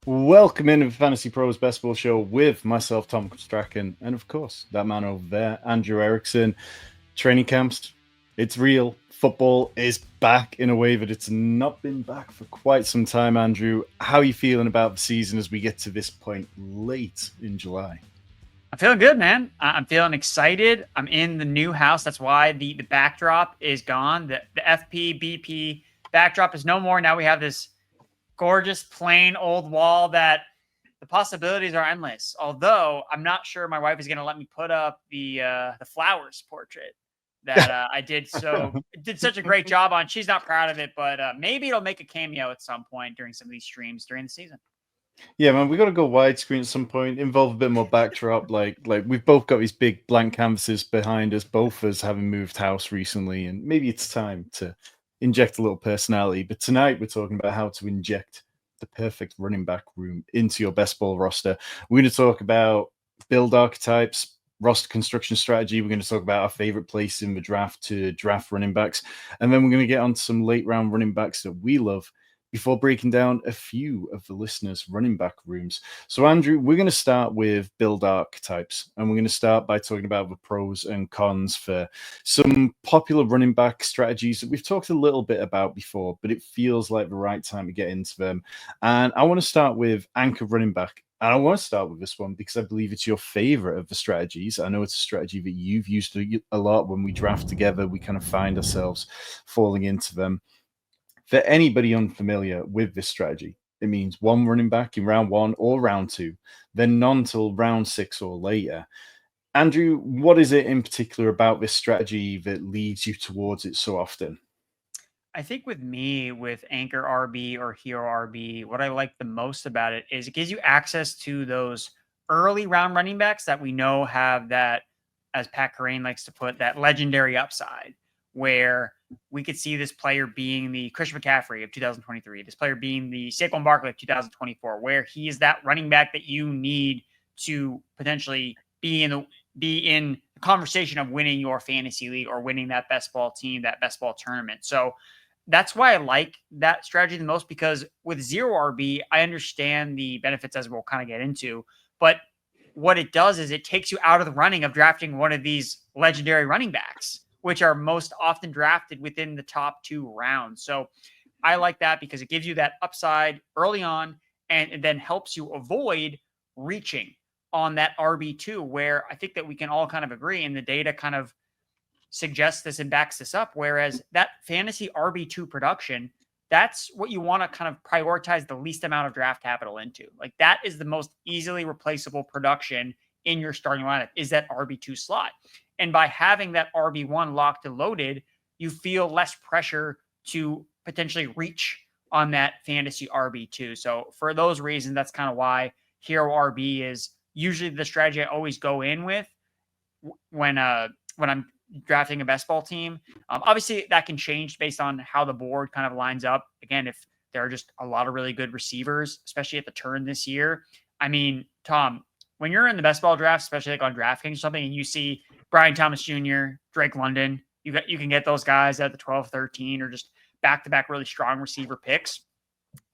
Welcome into the Fantasy Pros Best Ball Show with myself, Tom Strachan, and of course, that man over there, Andrew Erickson. Training camps, it's real. Football is back in a way that it's not been back for quite some time, Andrew. How are you feeling about the season as we get to this point late in July? I'm feeling good, man. I'm feeling excited. I'm in the new house. That's why the backdrop is gone. The FP BP backdrop is no more. Now we have this gorgeous plain old wall that the possibilities are endless. Although I'm not sure my wife is going to let me put up the flowers portrait that I did such a great job on. She's not proud of it, but maybe it'll make a cameo at some point during some of these streams during the season. Yeah, man, we got to go widescreen at some point, involve a bit more backdrop. Like we've both got these big blank canvases behind us, both of us having moved house recently, and maybe it's time to inject a little personality. But tonight we're talking about how to inject the perfect running back room into your best ball roster. We're going to talk about build archetypes, roster construction strategy. We're going to talk about our favorite place in the draft to draft running backs, and then we're going to get on to some late round running backs that we love before breaking down a few of the listeners' running back rooms. So, Andrew, we're going to start with build archetypes, and we're going to start by talking about the pros and cons for some popular running back strategies that we've talked a little bit about before, but it feels like the right time to get into them. And I want to start with anchor running back. And I want to start with this one because I believe it's your favorite of the strategies. I know it's a strategy that you've used a lot when we draft together. We kind of find ourselves falling into them. For anybody unfamiliar with this strategy, it means one running back in round one or round two, then none till round 6 or later. Andrew, what is it in particular about this strategy that leads you towards it so often? I think with me, with Anchor RB or Hero RB, what I like the most about it is it gives you access to those early round running backs that we know have that, as Pat Kerrane likes to put, that legendary upside, where we could see this player being the Christian McCaffrey of 2023, this player being the Saquon Barkley of 2024, where he is that running back that you need to potentially be in the conversation of winning your fantasy league or winning that best ball team, that best ball tournament. So that's why I like that strategy the most, because with zero RB, I understand the benefits as we'll kind of get into. But what it does is it takes you out of the running of drafting one of these legendary running backs, which are most often drafted within the top 2 rounds. So I like that because it gives you that upside early on and it then helps you avoid reaching on that RB2, where I think that we can all kind of agree, and the data kind of suggests this and backs this up. Whereas that fantasy RB2 production, that's what you want to kind of prioritize the least amount of draft capital into. Like that is the most easily replaceable production in your starting lineup, is that RB2 slot. And by having that RB1 locked and loaded, you feel less pressure to potentially reach on that fantasy RB2. So for those reasons, that's kind of why Hero RB is usually the strategy I always go in with when I'm drafting a best ball team. Obviously, that can change based on how the board kind of lines up. Again, if there are just a lot of really good receivers, especially at the turn this year. I mean, Tom, when you're in the best ball draft, especially like on DraftKings or something, and you see Brian Thomas Jr., Drake London, you can get those guys at the 12, 13, or just back-to-back really strong receiver picks.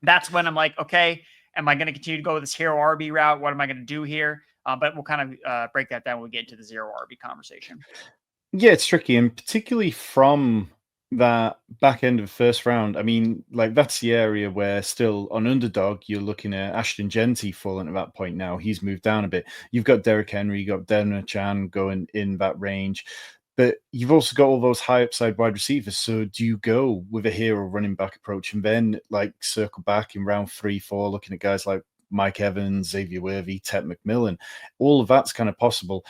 That's when I'm like, okay, am I going to continue to go with this hero RB route? What am I going to do here? But we'll kind of break that down when we get into the zero RB conversation. Yeah, it's tricky, and particularly from that back end of the first round. I mean, like that's the area where still on underdog, you're looking at Ashton Genty falling at that point now. He's moved down a bit. You've got Derrick Henry, you've got Denver Chan going in that range. But you've also got all those high upside wide receivers. So do you go with a hero running back approach and then like circle back in round 3, 4, looking at guys like Mike Evans, Xavier Worthy, Ted McMillan? All of that's kind of possible.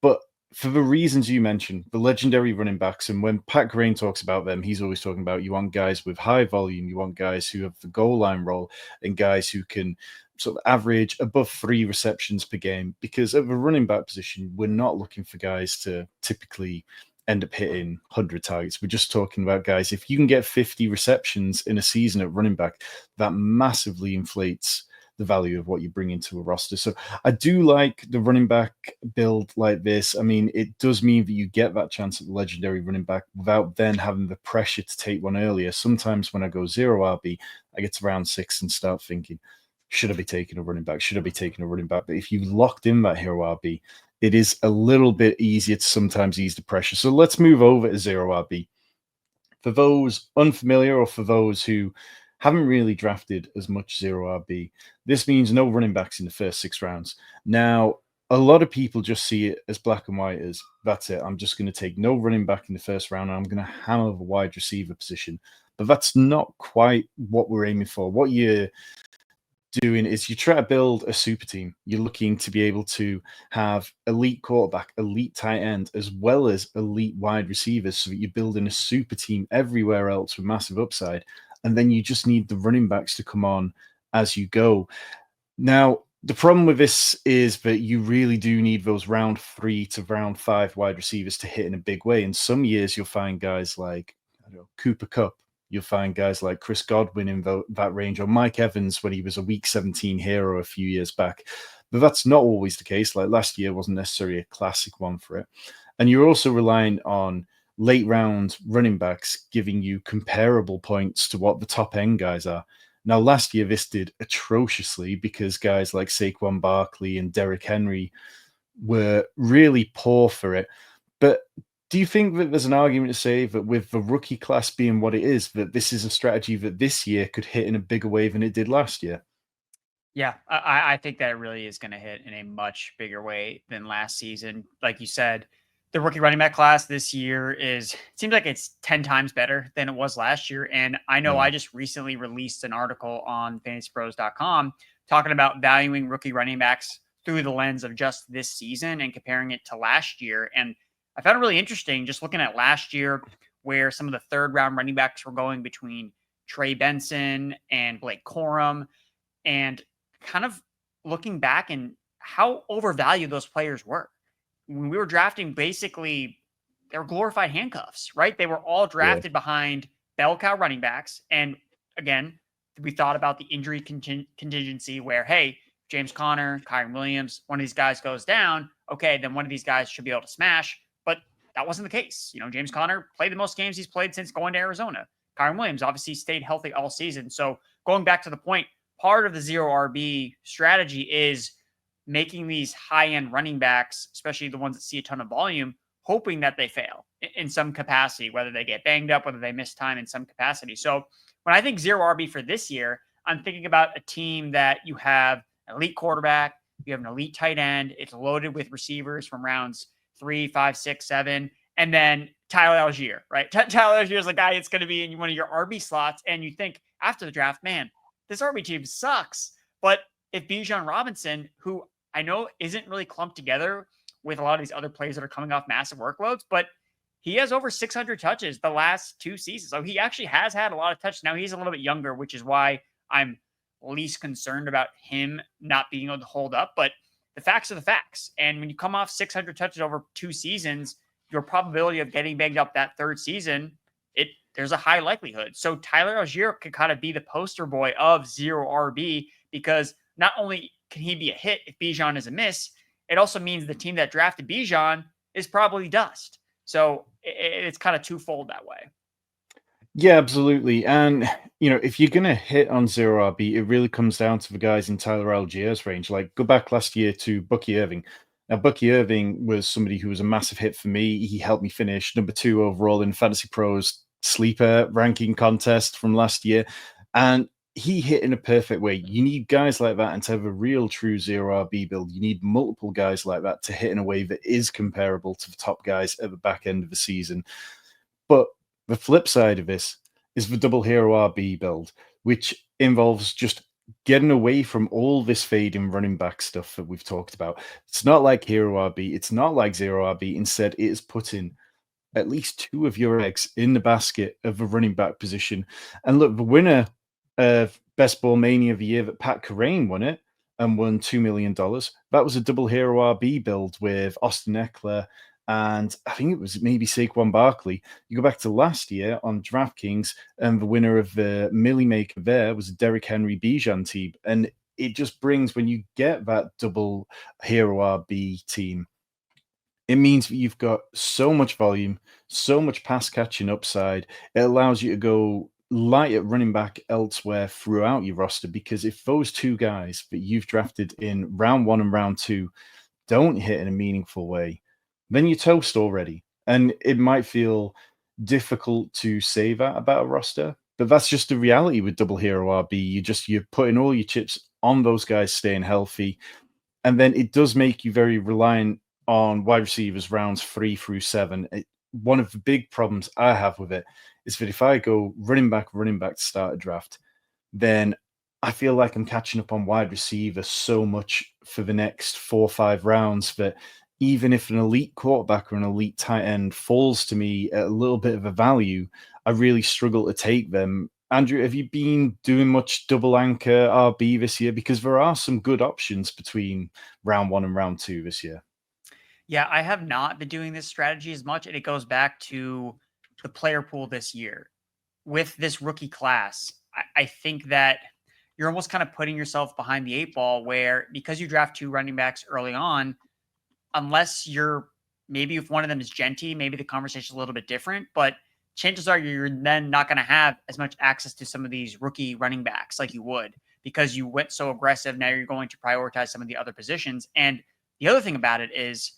But for the reasons you mentioned, the legendary running backs, and when Pat Kerrane talks about them, he's always talking about you want guys with high volume, you want guys who have the goal line role, and guys who can sort of average above 3 receptions per game. Because at the running back position, we're not looking for guys to typically end up hitting 100 targets. We're just talking about guys, if you can get 50 receptions in a season at running back, that massively inflates the value of what you bring into a roster. So I do like the running back build like this. I mean, it does mean that you get that chance at the legendary running back without then having the pressure to take one earlier. Sometimes when I go zero RB, I get to round 6 and start thinking, should I be taking a running back? Should I be taking a running back? But if you've locked in that hero RB, it is a little bit easier to sometimes ease the pressure. So let's move over to zero RB. For those unfamiliar or for those who haven't really drafted as much zero RB, this means no running backs in the first 6 rounds. Now, a lot of people just see it as black and white as that's it. I'm just going to take no running back in the first round and I'm going to hammer the wide receiver position. But that's not quite what we're aiming for. What you're doing is you try to build a super team. You're looking to be able to have elite quarterback, elite tight end, as well as elite wide receivers so that you're building a super team everywhere else with massive upside. And then you just need the running backs to come on as you go. Now, the problem with this is that you really do need those round 3 to round 5 wide receivers to hit in a big way. In some years, you'll find guys like Cooper Kupp. You'll find guys like Chris Godwin in that range, or Mike Evans when he was a Week 17 hero a few years back. But that's not always the case. Like last year wasn't necessarily a classic one for it. And you're also relying on late round running backs giving you comparable points to what the top end guys are. Now, last year, this did atrociously because guys like Saquon Barkley and Derrick Henry were really poor for it. But do you think that there's an argument to say that with the rookie class being what it is, that this is a strategy that this year could hit in a bigger way than it did last year? Yeah, I think that it really is going to hit in a much bigger way than last season. Like you said, the rookie running back class this year it seems like it's 10 times better than it was last year. And I know I just recently released an article on fantasypros.com talking about valuing rookie running backs through the lens of just this season and comparing it to last year. And I found it really interesting just looking at last year where some of the 3rd-round running backs were going between Trey Benson and Blake Corum, and kind of looking back and how overvalued those players were. When we were drafting, basically, they were glorified handcuffs, right? They were all drafted behind bell cow running backs. And again, we thought about the injury contingency where, hey, James Conner, Kyren Williams, one of these guys goes down. Okay, then one of these guys should be able to smash. But that wasn't the case. James Conner played the most games he's played since going to Arizona. Kyren Williams obviously stayed healthy all season. So going back to the point, part of the zero RB strategy is making these high-end running backs, especially the ones that see a ton of volume, hoping that they fail in some capacity, whether they get banged up, whether they miss time in some capacity. So when I think zero RB for this year, I'm thinking about a team that you have an elite quarterback, you have an elite tight end, it's loaded with receivers from rounds 3, 5, 6, 7, and then Tyler Allgeier, right? Tyler Allgeier is the guy that's going to be in one of your RB slots, and you think after the draft, man, this RB team sucks. But if Bijan Robinson, who I know isn't really clumped together with a lot of these other players that are coming off massive workloads, but he has over 600 touches the last 2 seasons. So he actually has had a lot of touches. Now he's a little bit younger, which is why I'm least concerned about him not being able to hold up. But the facts are the facts. And when you come off 600 touches over 2 seasons, your probability of getting banged up that 3rd season, there's a high likelihood. So Tyler Allgeier could kind of be the poster boy of zero RB because not only can he be a hit if Bijan is a miss, it also means the team that drafted Bijan is probably dust. So it's kind of twofold that way. Yeah, absolutely. And, if you're going to hit on zero RB, it really comes down to the guys in Tyler Allgeier's range. Like, go back last year to Bucky Irving. Now, Bucky Irving was somebody who was a massive hit for me. He helped me finish number 2 overall in Fantasy Pros sleeper ranking contest from last year. And he hit in a perfect way. You need guys like that, and to have a real true zero RB build, you need multiple guys like that to hit in a way that is comparable to the top guys at the back end of the season. But the flip side of this is the double hero RB build, which involves just getting away from all this fading running back stuff that we've talked about. It's not like hero RB. It's not like zero RB. Instead, it is putting at least 2 of your eggs in the basket of the running back position. And look, the winner of Best Ball Mania of the year, that Pat Kerrane won it and won $2 million. That was a double hero RB build with Austin Eckler and I think it was maybe Saquon Barkley. You go back to last year on DraftKings, and the winner of the Millie Maker there was a Derrick Henry Bijan team. And it just brings, when you get that double hero RB team, it means that you've got so much volume, so much pass catching upside. It allows you to go light at running back elsewhere throughout your roster, because if those two guys that you've drafted in round 1 and round 2 don't hit in a meaningful way, then you're toast already. And it might feel difficult to say that about a roster, but that's just the reality with double hero RB. You're putting all your chips on those guys staying healthy. And then it does make you very reliant on wide receivers rounds 3 through 7. One of the big problems I have with it is that if I go running back to start a draft, then I feel like I'm catching up on wide receiver so much for the next 4 or 5 rounds that even if an elite quarterback or an elite tight end falls to me at a little bit of a value, I really struggle to take them. Andrew, have you been doing much double anchor RB this year? Because there are some good options between round 1 and round 2 this year. Yeah, I have not been doing this strategy as much, and it goes back to the player pool this year. With this rookie class, I think that you're almost kind of putting yourself behind the 8 ball where, because you draft 2 running backs early on, unless maybe if one of them is Genty, maybe the conversation is a little bit different, but chances are you're then not going to have as much access to some of these rookie running backs like you would, because you went so aggressive. Now you're going to prioritize some of the other positions. And the other thing about it is,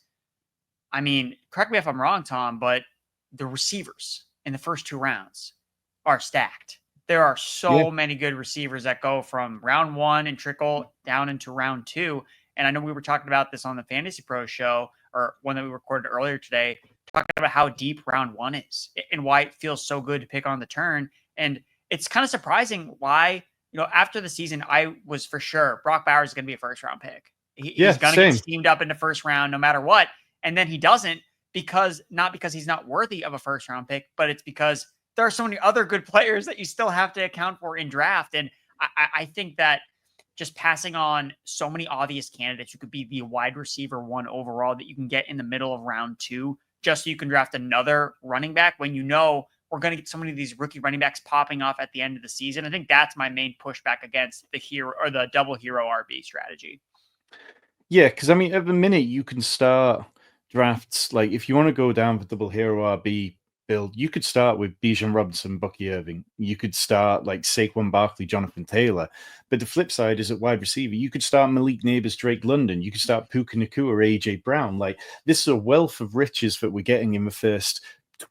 I mean, correct me if I'm wrong, Tom, but the receivers in the first 2 rounds are stacked. There are so many good receivers that go from round 1 and trickle down into round 2. And I know we were talking about this on the Fantasy Pro show, or one that we recorded earlier today, talking about how deep round 1 is and why it feels so good to pick on the turn. And it's kind of surprising why, after the season, I was for sure Brock Bowers is going to be a first round pick. He's going to get steamed up in the first round no matter what. And then he doesn't, not because he's not worthy of a first round pick, but it's because there are so many other good players that you still have to account for in draft. And I think that just passing on so many obvious candidates who could be the wide receiver 1 overall that you can get in the middle of round 2, just so you can draft another running back when we're going to get so many of these rookie running backs popping off at the end of the season. I think that's my main pushback against the hero or the double hero RB strategy. Yeah, because I mean, at the minute you can start drafts, like if you want to go down the double hero RB build, you could start with Bijan Robinson, Bucky Irving. You could start like Saquon Barkley, Jonathan Taylor. But the flip side is at wide receiver, you could start Malik Neighbors, Drake London. You could start Puka Nacua, AJ Brown. Like, this is a wealth of riches that we're getting in the first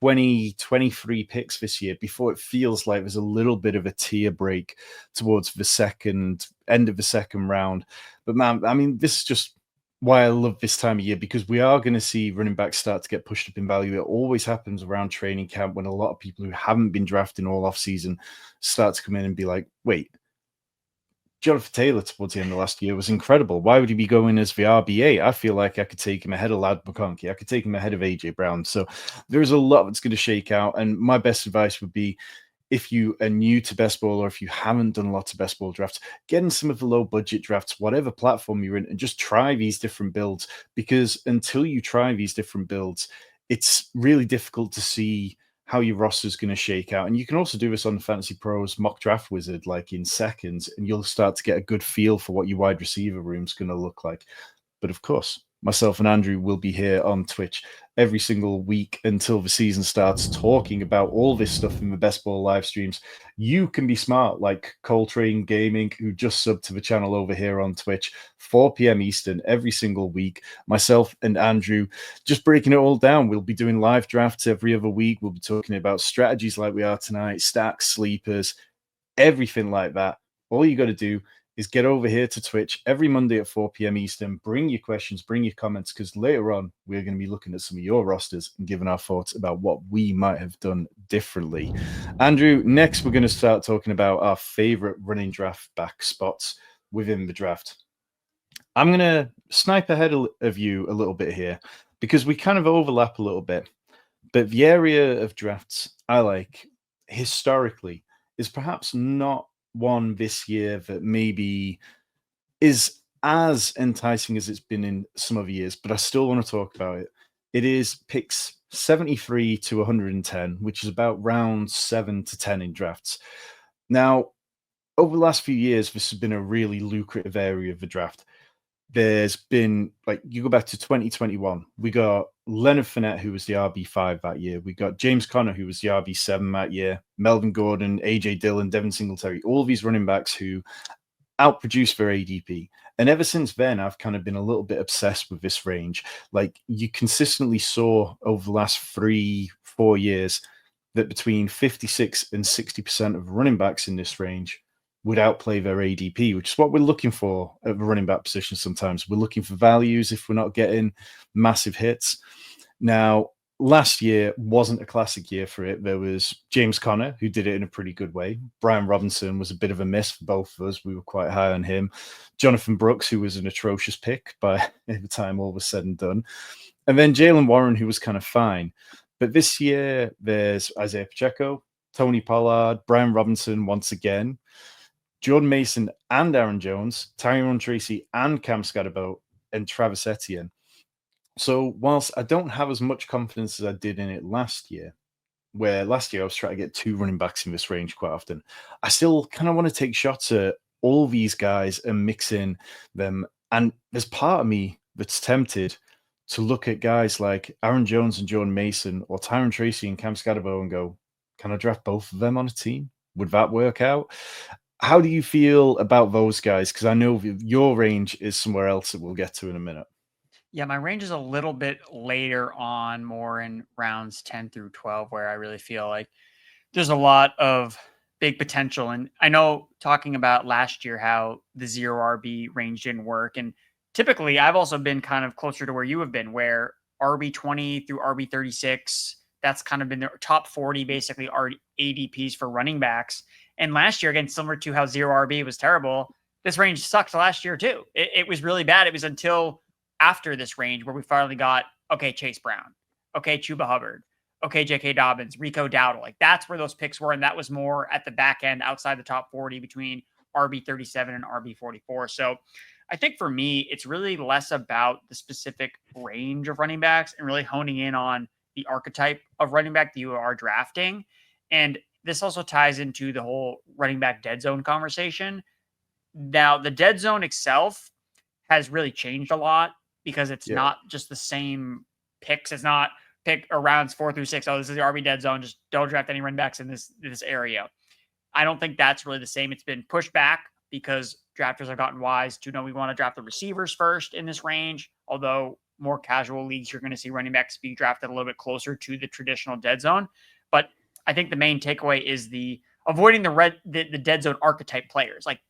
23 picks this year before it feels like there's a little bit of a tier break towards the end of the second round. But man, I mean, this is just why I love this time of year, because we are going to see running backs start to get pushed up in value. It always happens around training camp when a lot of people who haven't been drafting all off season start to come in and be like, wait, Jonathan Taylor towards the end of last year was incredible. Why would he be going as the RBA? I feel like I could take him ahead of Lad McConkey. I could take him ahead of AJ Brown. So there's a lot that's going to shake out. And my best advice would be, if you are new to best ball, or if you haven't done lots of best ball drafts, get in some of the low budget drafts, whatever platform you're in, and just try these different builds. Because until you try these different builds, it's really difficult to see how your roster is going to shake out. And you can also do this on the Fantasy Pros mock draft wizard, like in seconds, and you'll start to get a good feel for what your wide receiver room is going to look like. But of course, myself and Andrew will be here on Twitch every single week until the season starts, talking about all this stuff in the Best Ball live streams. You can be smart, like Coltrane Gaming, who just subbed to the channel over here on Twitch, 4 p.m. Eastern every single week. Myself and Andrew just breaking it all down. We'll be doing live drafts every other week. We'll be talking about strategies like we are tonight, stacks, sleepers, everything like that. All you got to do is get over here to Twitch every Monday at 4 p.m. Eastern. Bring your questions, bring your comments, because later on, we're going to be looking at some of your rosters and giving our thoughts about what we might have done differently. Andrew, next, we're going to start talking about our favorite running draft back spots within the draft. I'm going to snipe ahead of you a little bit here, because we kind of overlap a little bit. But the area of drafts I like historically is perhaps not one this year that maybe is as enticing as it's been in some other years, but I still want to talk about it. It is picks 73 to 110, which is about rounds 7 to 10 in drafts. Now, over the last few years, this has been a really lucrative area of the draft. there's been, like, you go back to 2021, we got Leonard Fournette, who was the RB5 that year. We got James Conner, who was the RB7 that year. Melvin Gordon, AJ Dillon, Devin Singletary, all these running backs who outproduced their ADP. And ever since then, I've kind of been a little bit obsessed with this range. Like, you consistently saw over the last 3-4 years that between 56 and 60% of running backs in this range would outplay their ADP, which is what we're looking for at the running back position sometimes. We're looking for values if we're not getting massive hits. Now, last year wasn't a classic year for it. There was James Conner, who did it in a pretty good way. Brian Robinson was a bit of a miss for both of us. We were quite high on him. Jonathan Brooks, who was an atrocious pick by the time all was said and done. And then Jalen Warren, who was kind of fine. But this year, there's Isaiah Pacheco, Tony Pollard, Brian Robinson once again, Jordan Mason and Aaron Jones, Tyrone Tracy and Cam Scatterbo, and Travis Etienne. So whilst I don't have as much confidence as I did in it last year, where last year I was trying to get 2 running backs in this range quite often, I still kind of want to take shots at all these guys and mix in them. And there's part of me that's tempted to look at guys like Aaron Jones and Jordan Mason or Tyrone Tracy and Cam Scatterbo and go, can I draft both of them on a team? Would that work out? How do you feel about those guys? Because I know your range is somewhere else that we'll get to in a minute. Yeah, my range is a little bit later on, more in rounds 10 through 12, where I really feel like there's a lot of big potential. And I know, talking about last year, how the 0 RB range didn't work. And typically, I've also been kind of closer to where you have been, where RB 20 through RB 36, that's kind of been the top 40, basically, are ADPs for running backs. And last year, again, similar to how 0 RB was terrible, this range sucked last year too. It was really bad. It was until after this range where we finally got, okay, Chase Brown, okay, Chuba Hubbard, okay, J.K. Dobbins, Rico Dowdle. Like, that's where those picks were. And that was more at the back end, outside the top 40, between RB 37 and RB 44. So I think for me, it's really less about the specific range of running backs and really honing in on the archetype of running back that you are drafting. And this also ties into the whole running back dead zone conversation. Now, the dead zone itself has really changed a lot, because it's not just the same picks. It's not pick rounds 4 through 6. Oh, this is the RB dead zone. Just don't draft any running backs in this area. I don't think that's really the same. It's been pushed back because drafters have gotten wise to know we want to draft the receivers first in this range. Although more casual leagues, you're going to see running backs be drafted a little bit closer to the traditional dead zone. But I think the main takeaway is the avoiding the dead zone archetype players. Like,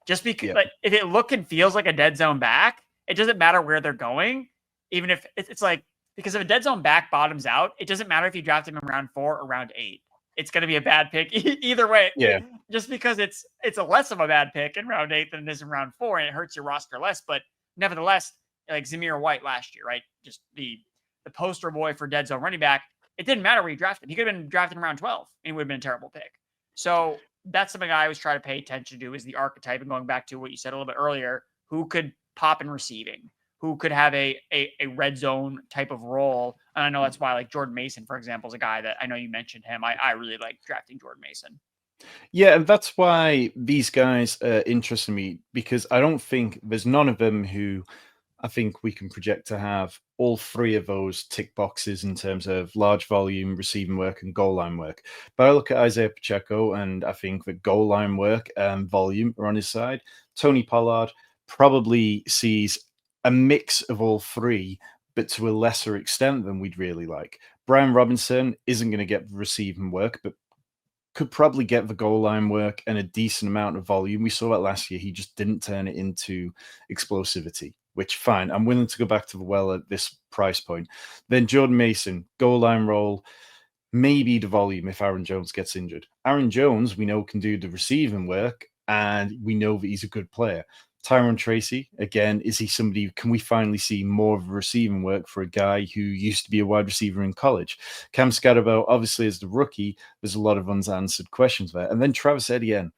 just because like, if it look and feels like a dead zone back, it doesn't matter where they're going. Even if it's like, because if a dead zone back bottoms out, it doesn't matter if you draft him in round 4 or round 8. It's going to be a bad pick either way. Yeah. Just because it's a less of a bad pick in round 8 than it is in round 4, and it hurts your roster less. But nevertheless, like Zamir White last year, right? Just the poster boy for dead zone running back. It didn't matter where you drafted him. He could have been drafted in round 12 and he would have been a terrible pick. So that's something I always try to pay attention to, is the archetype. And going back to what you said a little bit earlier, who could pop in receiving, who could have a red zone type of role. And I know that's why, like, Jordan Mason, for example, is a guy that I know you mentioned him. I really like drafting Jordan Mason. Yeah, and that's why these guys interest me, because I don't think there's none of them who I think we can project to have all 3 of those tick boxes in terms of large volume receiving work and goal line work. But I look at Isaiah Pacheco and I think that goal line work and volume are on his side. Tony Pollard probably sees a mix of all 3, but to a lesser extent than we'd really like. Brian Robinson isn't going to get receiving work, but could probably get the goal line work and a decent amount of volume. We saw that last year. He just didn't turn it into explosivity, which, fine. I'm willing to go back to the well at this price point. Then Jordan Mason, goal line role, maybe the volume if Aaron Jones gets injured. Aaron Jones, we know, can do the receiving work, and we know that he's a good player. Tyrone Tracy, again, is he somebody, can we finally see more of receiving work for a guy who used to be a wide receiver in college? Cam Scatterbo, obviously, as the rookie, there's a lot of unanswered questions there. And then Travis Etienne.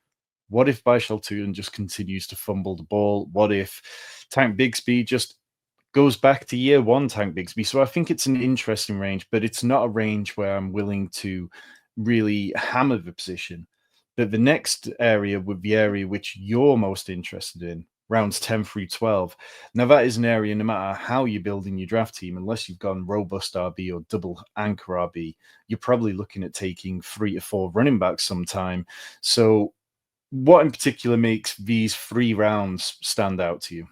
What if Baishal Tulin just continues to fumble the ball? What if Tank Bigsby just goes back to year 1 Tank Bigsby? So I think it's an interesting range, but it's not a range where I'm willing to really hammer the position. But the next area would be the area which you're most interested in, rounds 10 through 12. Now, that is an area, no matter how you're building your draft team, unless you've gone robust RB or double anchor RB, you're probably looking at taking 3 to 4 running backs sometime. So, what in particular makes these 3 rounds stand out to you?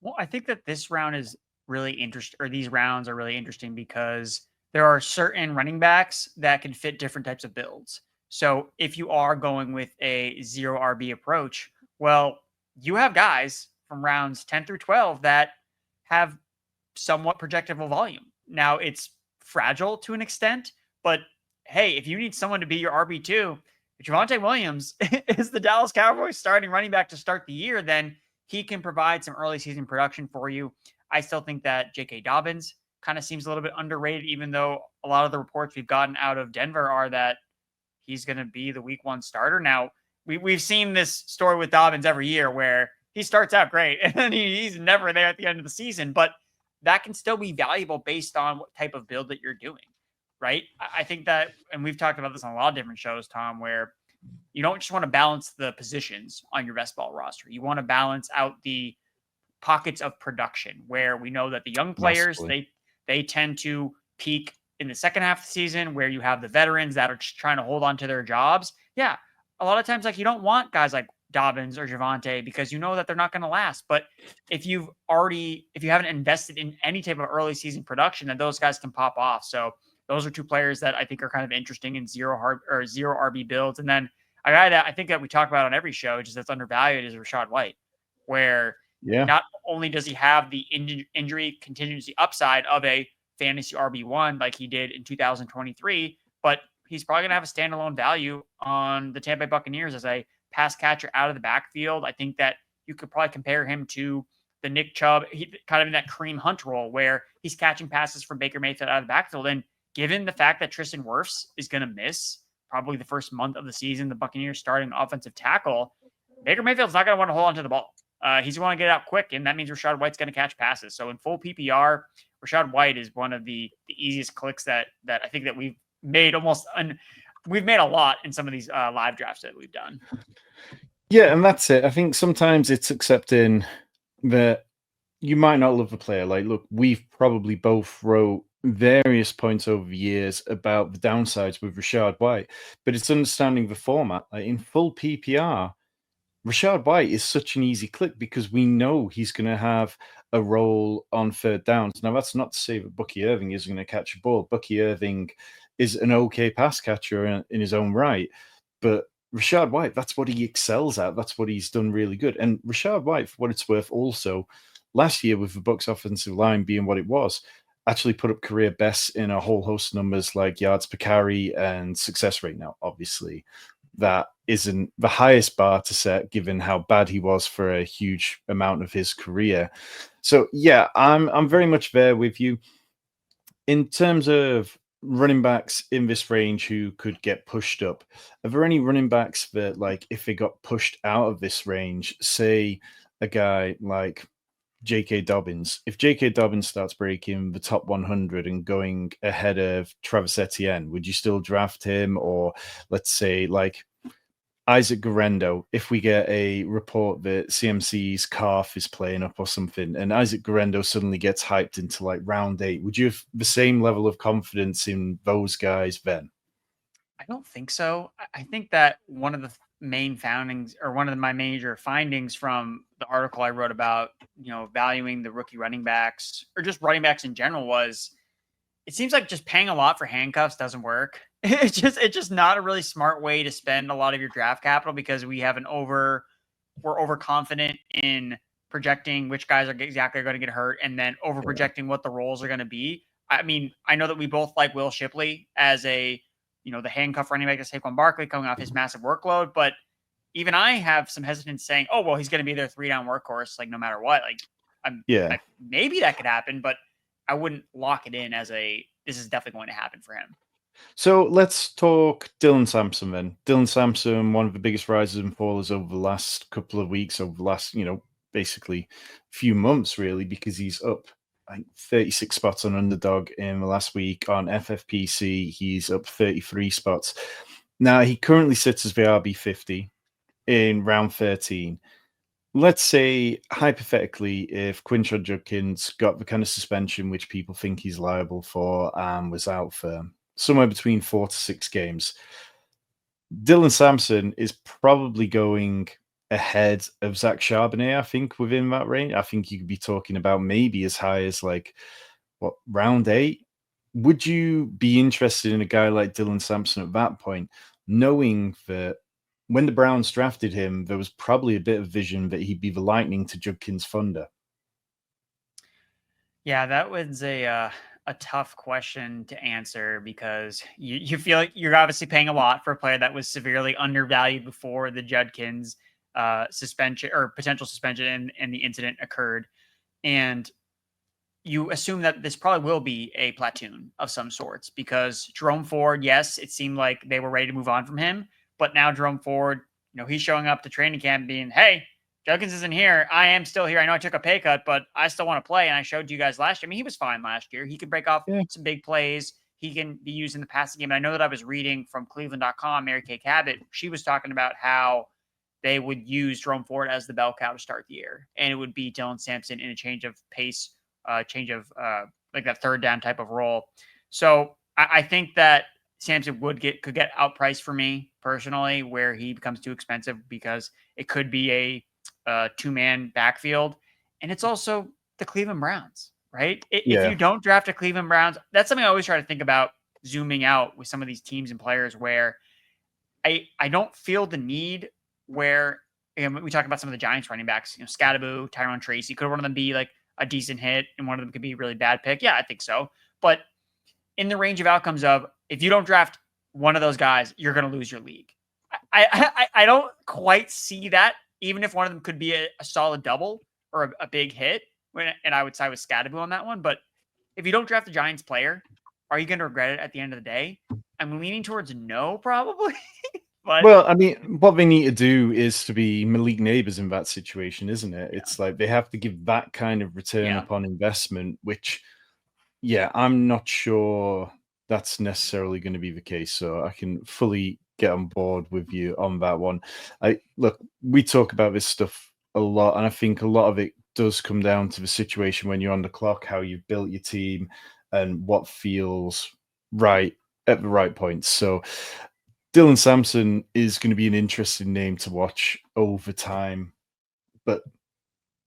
Well, I think that this round is really interesting, or these rounds are really interesting because there are certain running backs that can fit different types of builds. So if you are going with a zero RB approach, well, you have guys from rounds 10 through 12 that have somewhat projectable volume. Now it's fragile to an extent, but hey, if you need someone to be your RB2, if Javonte Williams is the Dallas Cowboys starting running back to start the year, then he can provide some early season production for you. I still think that J.K. Dobbins kind of seems a little bit underrated, even though a lot of the reports we've gotten out of Denver are that he's going to be the week 1 starter. Now, we've seen this story with Dobbins every year where he starts out great and then he's never there at the end of the season, but that can still be valuable based on what type of build that you're doing, right? I think that, and we've talked about this on a lot of different shows, Tom, where you don't just want to balance the positions on your best ball roster. You want to balance out the pockets of production where we know that the young players, they tend to peak in the second half of the season, where you have the veterans that are just trying to hold on to their jobs. Yeah. A lot of times, like, you don't want guys like Dobbins or Javonte because you know that they're not going to last. But if you haven't invested in any type of early season production, then those guys can pop off. So those are 2 players that I think are kind of interesting in zero RB builds. And then a guy that I think that we talk about on every show, just that's undervalued, is Rashad White, where not only does he have the injury contingency upside of a fantasy RB1 like he did in 2023, but he's probably going to have a standalone value on the Tampa Bay Buccaneers as a pass catcher out of the backfield. I think that you could probably compare him to the Nick Chubb, kind of in that Kareem Hunt role where he's catching passes from Baker Mayfield out of the backfield. And given the fact that Tristan Wirfs is going to miss probably the first month of the season, the Buccaneers starting offensive tackle, Baker Mayfield's not going to want to hold on to the ball. He's going to want to get it out quick, and that means Rashad White's going to catch passes. So in full PPR, Rashad White is one of the easiest clicks that I think that we've made we've made a lot in some of these live drafts that we've done. Yeah, and that's it. I think sometimes it's accepting that you might not love the player. Like, look, we've probably both wrote various points over the years about the downsides with Rashad White, but it's understanding the format. Like in full PPR, Rashad White is such an easy click because we know he's going to have a role on third downs. Now, that's not to say that Bucky Irving isn't going to catch a ball. Bucky Irving is an okay pass catcher in his own right, but Rashad White, that's what he excels at. That's what he's done really good. And Rashad White, for what it's worth, also last year with the Bucs offensive line being what it was, actually put up career bests in a whole host of numbers like yards per carry and success rate. Now, obviously, that isn't the highest bar to set given how bad he was for a huge amount of his career. So yeah, I'm very much there with you. In terms of running backs in this range who could get pushed up, are there any running backs that, like, if they got pushed out of this range, say a guy like J.K. Dobbins, if J.K. Dobbins starts breaking the top 100 and going ahead of Trevor Etienne, would you still draft him? Or let's say like Isaac Guerendo, if we get a report that CMC's calf is playing up or something, and Isaac Guerendo suddenly gets hyped into like round 8, would you have the same level of confidence in those guys then? I don't think so. I think that one of the main foundings, or one of my major findings from the article I wrote about, valuing the rookie running backs or just running backs in general, was it seems like just paying a lot for handcuffs doesn't work. It's just not a really smart way to spend a lot of your draft capital, because we're overconfident in projecting which guys are exactly going to get hurt and then over projecting what the roles are going to be. I mean, I know that we both like Will Shipley as the handcuff running back to Saquon Barkley coming off his massive workload, but even I have some hesitance saying, oh, well, he's going to be their 3-down workhorse, like no matter what. Like, maybe that could happen, but I wouldn't lock it in as this is definitely going to happen for him. So let's talk Dillon Sampson then. Dillon Sampson, one of the biggest rises and fallers over the last couple of weeks, over the last, basically few months, really, because he's up like 36 spots on Underdog in the last week. On FFPC, he's up 33 spots. Now, he currently sits as the RB50 in round 13. let's say hypothetically, if Quinshon Judkins got the kind of suspension which people think he's liable for and was out for somewhere between 4 to 6 games, Dillon Sampson is probably going ahead of Zach Charbonnet, I think, within that range. I think you could be talking about maybe as high as like what, round 8? Would you be interested in a guy like Dillon Sampson at that point, knowing that when the Browns drafted him, there was probably a bit of vision that he'd be the lightning to Judkins' thunder? Yeah, that was a tough question to answer because you feel like you're obviously paying a lot for a player that was severely undervalued before the Judkins suspension or potential suspension and the incident occurred. And you assume that this probably will be a platoon of some sorts because Jerome Ford, yes, it seemed like they were ready to move on from him, but now Jerome Ford, he's showing up to training camp being, hey, Judkins isn't here. I am still here. I know I took a pay cut, but I still want to play. And I showed you guys last year. I mean, he was fine last year. He could break off Yeah. some big plays. He can be used in the passing game. And I know that I was reading from Cleveland.com, Mary Kay Cabot. She was talking about how they would use Jerome Ford as the bell cow to start the year. And it would be Dillon Sampson in a change of pace, change of like that third down type of role. So I think that Sampson could get outpriced for me personally, where he becomes too expensive because it could be a two-man backfield, and it's also the Cleveland Browns, right? If Yeah. you don't draft a Cleveland Browns, that's something I always try to think about zooming out with some of these teams and players where I don't feel the need where we talk about some of the Giants running backs, Scattaboo, Tyrone Tracy. Could one of them be like a decent hit and one of them could be a really bad pick? Yeah, I think so. But in the range of outcomes of if you don't draft one of those guys, you're going to lose your league. I don't quite see that, even if one of them could be a solid double or a big hit. And I would side with Scattaboo on that one. But if you don't draft the Giants player, are you going to regret it at the end of the day? I'm leaning towards no, probably. But Well, I mean, what they need to do is to be Malik Neighbors in that situation, isn't it? yeah, It's like they have to give that kind of return yeah. upon investment, which, yeah, I'm not sure that's necessarily going to be the case. So I can fully get on board with you on that one. Look, we talk about this stuff a lot, and I think a lot of it does come down to the situation when you're on the clock, how you've built your team, and what feels right at the right point. So Dillon Sampson is going to be an interesting name to watch over time, but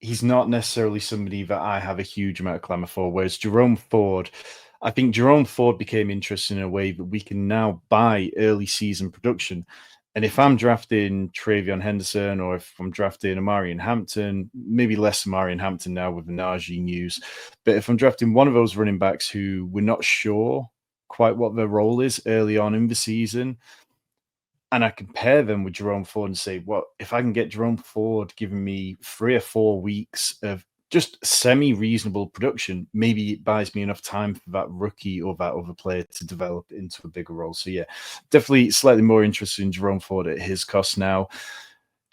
he's not necessarily somebody that I have a huge amount of clamor for. Whereas Jerome Ford, I think Jerome Ford became interesting in a way that we can now buy early season production. And if I'm drafting Travion Henderson or if I'm drafting Amarian Hampton, maybe less Amarian Hampton now with the Najee news, but if I'm drafting one of those running backs who we're not sure quite what their role is early on in the season, and I compare them with Jerome Ford and say, well, if I can get Jerome Ford giving me 3 or 4 weeks of just semi-reasonable production, maybe it buys me enough time for that rookie or that other player to develop into a bigger role. So yeah, definitely slightly more interested in Jerome Ford at his cost now.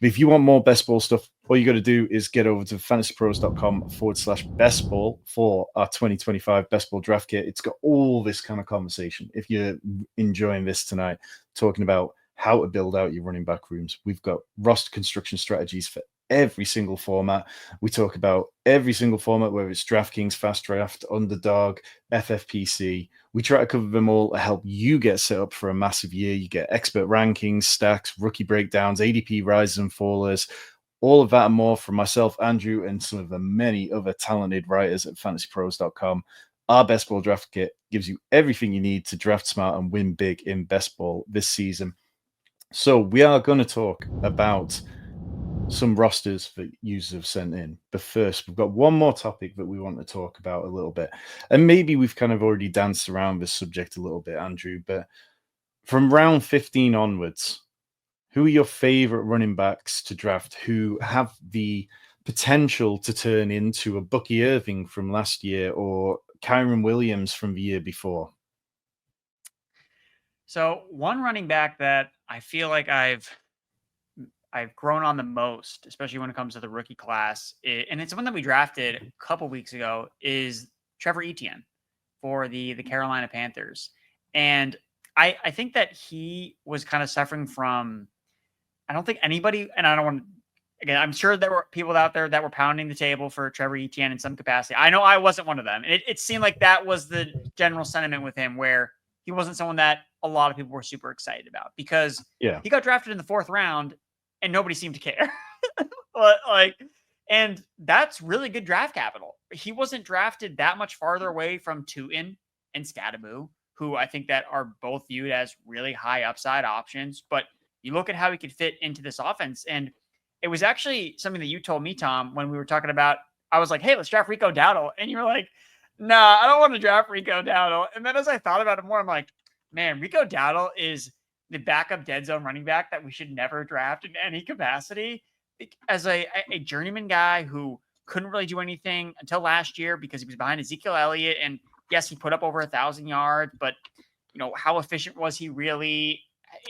But if you want more best ball stuff, all you got to do is get over to fantasypros.com/best ball for our 2025 best ball draft kit. It's got all this kind of conversation. If you're enjoying this tonight, talking about how to build out your running back rooms. We've got roster construction strategies for every single format. We talk about every single format, whether it's DraftKings, Fast Draft, Underdog, FFPC. We try to cover them all to help you get set up for a massive year. You get expert rankings, stacks, rookie breakdowns, ADP rises and fallers, all of that and more from myself, Andrew, and some of the many other talented writers at fantasypros.com. Our best ball draft kit gives you everything you need to draft smart and win big in best ball this season. So we are going to talk about some rosters that users have sent in. But first, we've got one more topic that we want to talk about a little bit. And maybe we've kind of already danced around this subject a little bit, Andrew. But from round 15 onwards, who are your favorite running backs to draft who have the potential to turn into a Bucky Irving from last year or Kyren Williams from the year before? So one running back that I feel like I've grown on the most, especially when it comes to the rookie class, and it's one that we drafted a couple weeks ago, is Trevor Etienne for the Carolina Panthers. And I think that he was kind of suffering from, I don't think anybody, and I don't want to again, I'm sure there were people out there that were pounding the table for Trevor Etienne in some capacity. I know I wasn't one of them. And it seemed like that was the general sentiment with him, where he wasn't someone that a lot of people were super excited about because he got drafted in the 4th round and nobody seemed to care. And that's really good draft capital. He wasn't drafted that much farther away from Tootin and Scadaboo, who I think that are both viewed as really high upside options. But you look at how he could fit into this offense, and it was actually something that you told me, Tom, when we were talking about, I was like, hey, let's draft Rico Dowdle. And you were like, nah, I don't want to draft Rico Dowdle. And then as I thought about it more, I'm like, man, Rico Dowdle is the backup dead zone running back that we should never draft in any capacity. As a journeyman guy who couldn't really do anything until last year because he was behind Ezekiel Elliott. And yes, he put up over 1,000 yards, but how efficient was he really?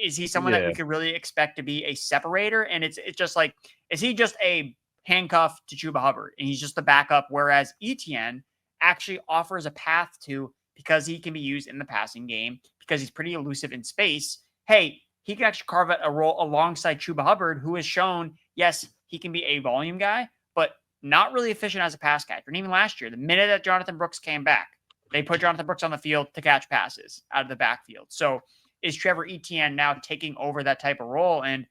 Is he someone that we could really expect to be a separator? And it's just like, is he just a handcuff to Chuba Hubbard and he's just the backup? Whereas Etienne actually offers a path to, because he can be used in the passing game, because he's pretty elusive in space. Hey, he can actually carve out a role alongside Chuba Hubbard, who has shown, yes, he can be a volume guy, but not really efficient as a pass catcher. And even last year, the minute that Jonathan Brooks came back, they put Jonathan Brooks on the field to catch passes out of the backfield. So is Trevor Etienne now taking over that type of role? And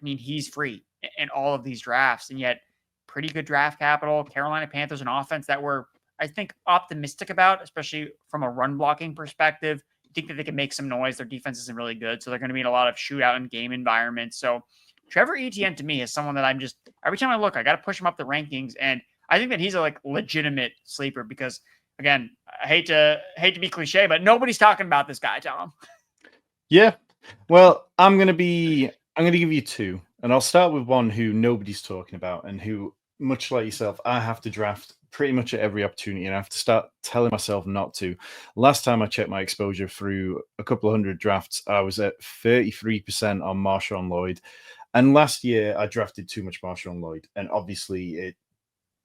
he's free in all of these drafts, and yet pretty good draft capital. Carolina Panthers, an offense that we're, I think, optimistic about, especially from a run blocking perspective. I think that they can make some noise. Their defense isn't really good, so they're going to be in a lot of shootout and game environments. So Trevor Etienne to me is someone that I'm just, every time I look, I got to push him up the rankings, and I think that he's a legitimate sleeper because, again, I hate to be cliche, but nobody's talking about this guy, Tom. Yeah. Well, I'm going to give you 2, and I'll start with one who nobody's talking about and who, much like yourself, I have to draft pretty much at every opportunity, and I have to start telling myself not to. Last time I checked my exposure through a couple of hundred drafts, I was at 33% on Marshawn Lloyd. And last year I drafted too much Marshawn Lloyd, and obviously it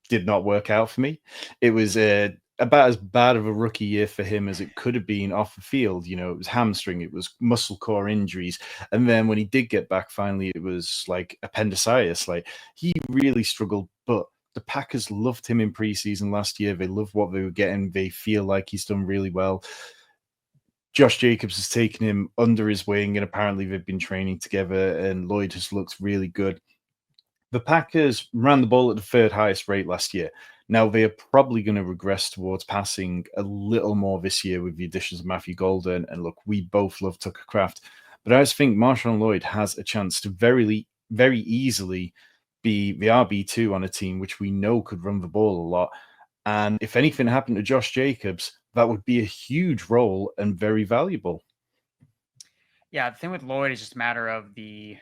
did not work out for me. It was about as bad of a rookie year for him as it could have been off the field. It was hamstring, it was muscle core injuries. And then when he did get back, finally, it was like appendicitis. Like, he really struggled, but the Packers loved him in preseason last year. They loved what they were getting. They feel like he's done really well. Josh Jacobs has taken him under his wing, and apparently they've been training together, and Lloyd has looked really good. The Packers ran the ball at the 3rd highest rate last year. Now, they are probably going to regress towards passing a little more this year with the additions of Matthew Golden. And look, we both love Tucker Kraft. But I just think Marshawn Lloyd has a chance to very easily be the RB2 on a team which we know could run the ball a lot. And if anything happened to Josh Jacobs, that would be a huge role and very valuable. Yeah, the thing with Lloyd is just a matter of the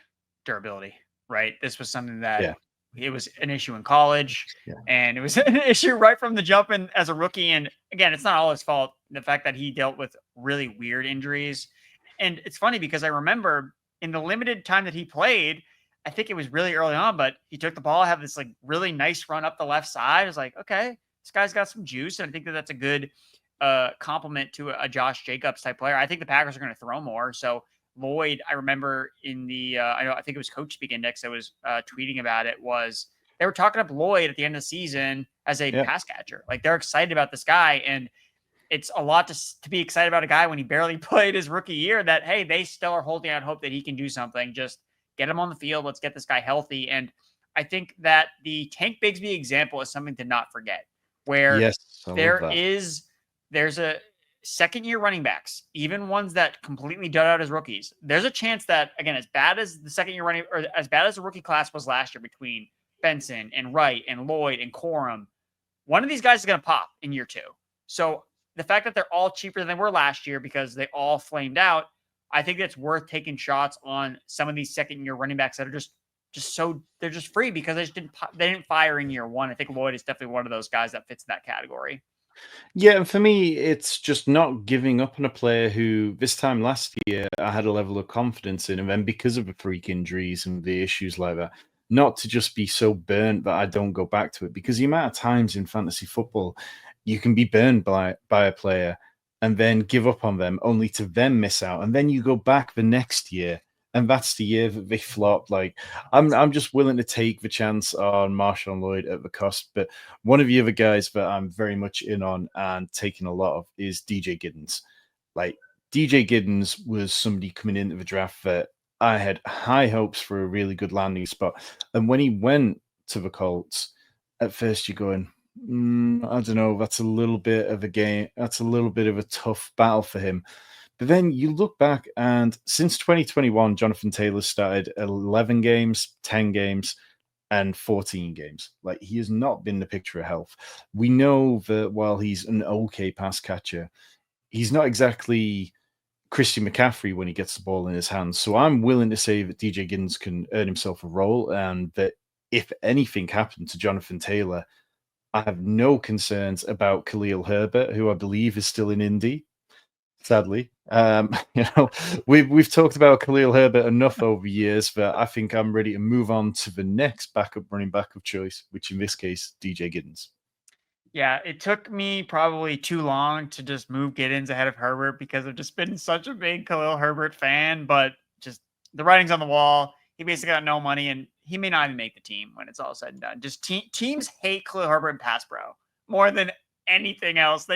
durability, right? This was something that it was an issue in college, and it was an issue right from the jump in as a rookie. And again, it's not all his fault. The fact that he dealt with really weird injuries. And it's funny because I remember in the limited time that he played, I think it was really early on, but he took the ball, have this really nice run up the left side. I was like, okay, this guy's got some juice. And I think that that's a good compliment to a Josh Jacobs type player. I think the Packers are going to throw more. So Lloyd, I remember in the, I think it was Coach Speak Index that was tweeting about it, was they were talking up Lloyd at the end of the season as a pass catcher. Like, they're excited about this guy. And it's a lot to be excited about a guy when he barely played his rookie year, that, hey, they still are holding out hope that he can do something. Just get him on the field. Let's get this guy healthy. And I think that the Tank Bigsby example is something to not forget, where there's a second-year running backs, even ones that completely dud out as rookies. There's a chance that, again, as bad as the second-year running, or as bad as the rookie class was last year between Benson and Wright and Lloyd and Corum, one of these guys is going to pop in year 2. So the fact that they're all cheaper than they were last year because they all flamed out, I think it's worth taking shots on some of these second-year running backs that are just so, they're just free because they didn't fire in year 1. I think Lloyd is definitely one of those guys that fits in that category. Yeah, and for me, it's just not giving up on a player who this time last year I had a level of confidence in, and then because of the freak injuries and the issues like that, not to just be so burnt that I don't go back to it. Because the amount of times in fantasy football you can be burned by a player and then give up on them only to then miss out, and then you go back the next year and that's the year that they flopped. Like, I'm just willing to take the chance on Marshawn Lloyd at the cost. But one of the other guys that I'm very much in on and taking a lot of is DJ Giddens. Like, DJ Giddens was somebody coming into the draft that I had high hopes for a really good landing spot. And when he went to the Colts, at first you're going, I don't know, that's a little bit of a game. That's a little bit of a tough battle for him. But then you look back, and since 2021, Jonathan Taylor started 11 games, 10 games, and 14 games. Like, he has not been the picture of health. We know that while he's an okay pass catcher, he's not exactly Christian McCaffrey when he gets the ball in his hands. So I'm willing to say that DJ Giddens can earn himself a role, and that if anything happened to Jonathan Taylor, I have no concerns about Khalil Herbert, who I believe is still in Indy. Sadly, we've talked about Khalil Herbert enough over years that I think I'm ready to move on to the next backup running back of choice, which in this case, DJ Giddens. Yeah, it took me probably too long to just move Giddens ahead of Herbert because I've just been such a big Khalil Herbert fan, but just the writing's on the wall. He basically got no money, and he may not even make the team when it's all said and done. Just teams hate Khalil Herbert and pass pro more than anything else.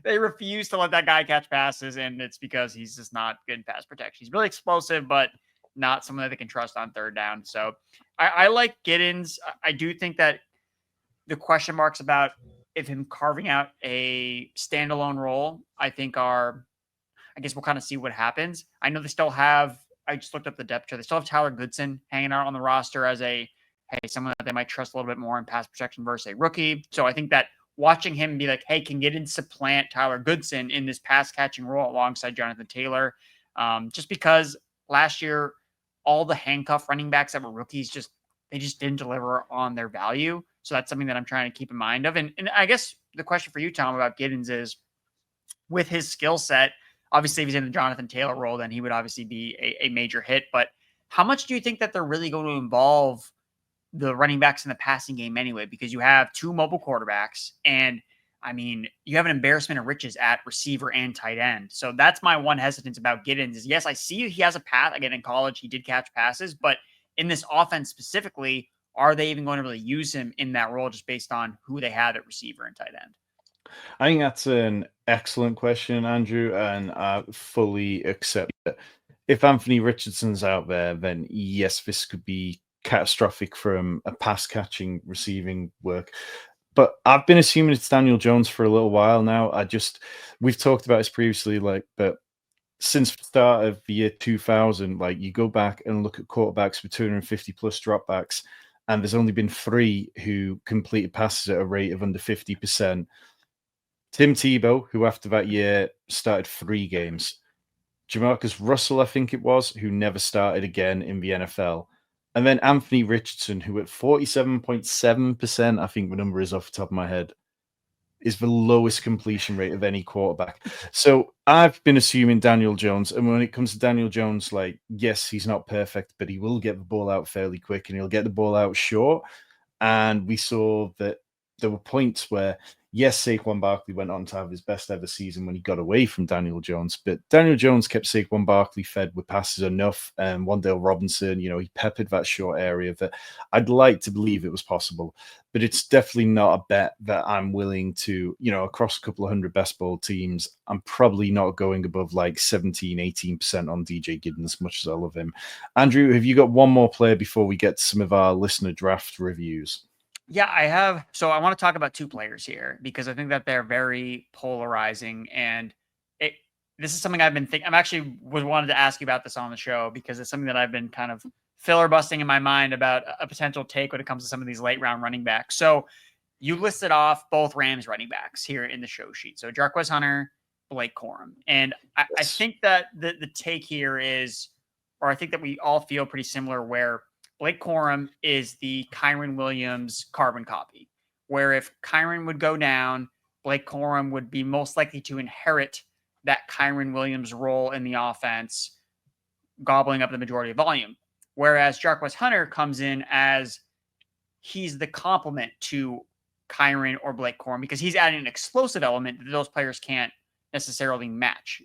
They refuse to let that guy catch passes, and it's because he's just not good in pass protection. He's really explosive, but not someone that they can trust on third down. So I like Giddens. I do think that the question marks about if him carving out a standalone role, I guess we'll kind of see what happens. I know they still have, I just looked up the depth chart. They still have Tyler Goodson hanging out on the roster as someone that they might trust a little bit more in pass protection versus a rookie. So I think that watching him be like, hey, can Giddens supplant Tyler Goodson in this pass catching role alongside Jonathan Taylor? Just because last year, all the handcuff running backs that were rookies they just didn't deliver on their value. So that's something that I'm trying to keep in mind of. And I guess the question for you, Tom, about Giddens is, with his skill set, obviously if he's in the Jonathan Taylor role, then he would obviously be a major hit. But how much do you think that they're really going to involve the running backs in the passing game anyway? Because you have two mobile quarterbacks, and I mean, you have an embarrassment of riches at receiver and tight end. So that's my one hesitance about Giddens is, yes, I see he has a path. Again, in college, he did catch passes, but in this offense specifically, are they even going to really use him in that role just based on who they have at receiver and tight end? I think that's an excellent question, Andrew, and I fully accept it. If Anthony Richardson's out there, then yes, this could be catastrophic from a pass catching receiving work. But I've been assuming it's Daniel Jones for a little while now. We've talked about this previously, but since the start of the year 2000, you go back and look at quarterbacks with 250 plus dropbacks, and there's only been 3 who completed passes at a rate of under 50%. Tim Tebow, who after that year started 3 games. Jamarcus Russell, I think it was, who never started again in the NFL. And then Anthony Richardson, who at 47.7%, I think the number is off the top of my head, is the lowest completion rate of any quarterback. So I've been assuming Daniel Jones. And when it comes to Daniel Jones, yes, he's not perfect, but he will get the ball out fairly quick and he'll get the ball out short. And we saw that there were points where, yes, Saquon Barkley went on to have his best ever season when he got away from Daniel Jones, but Daniel Jones kept Saquon Barkley fed with passes enough. And Wan'Dale Robinson, he peppered that short area that I'd like to believe it was possible, but it's definitely not a bet that I'm willing to, across a couple of hundred best ball teams, I'm probably not going above 17, 18% on DJ Giddens, as much as I love him. Andrew, have you got one more player before we get to some of our listener draft reviews? Yeah, I have. So I want to talk about 2 players here because I think that they're very polarizing, and this is something I've been thinking. I'm actually wanted to ask you about this on the show because it's something that I've been kind of filler-busting in my mind about a potential take when it comes to some of these late round running backs. So you listed off both Rams running backs here in the show sheet. So Jarquez Hunter, Blake Corum, and I think that the take here is, or I think that we all feel pretty similar, where Blake Corum is the Kyren Williams carbon copy, where if Kyren would go down, Blake Corum would be most likely to inherit that Kyren Williams role in the offense, gobbling up the majority of volume. Whereas Jarquez Hunter comes in as he's the complement to Kyren or Blake Corum because he's adding an explosive element that those players can't necessarily match.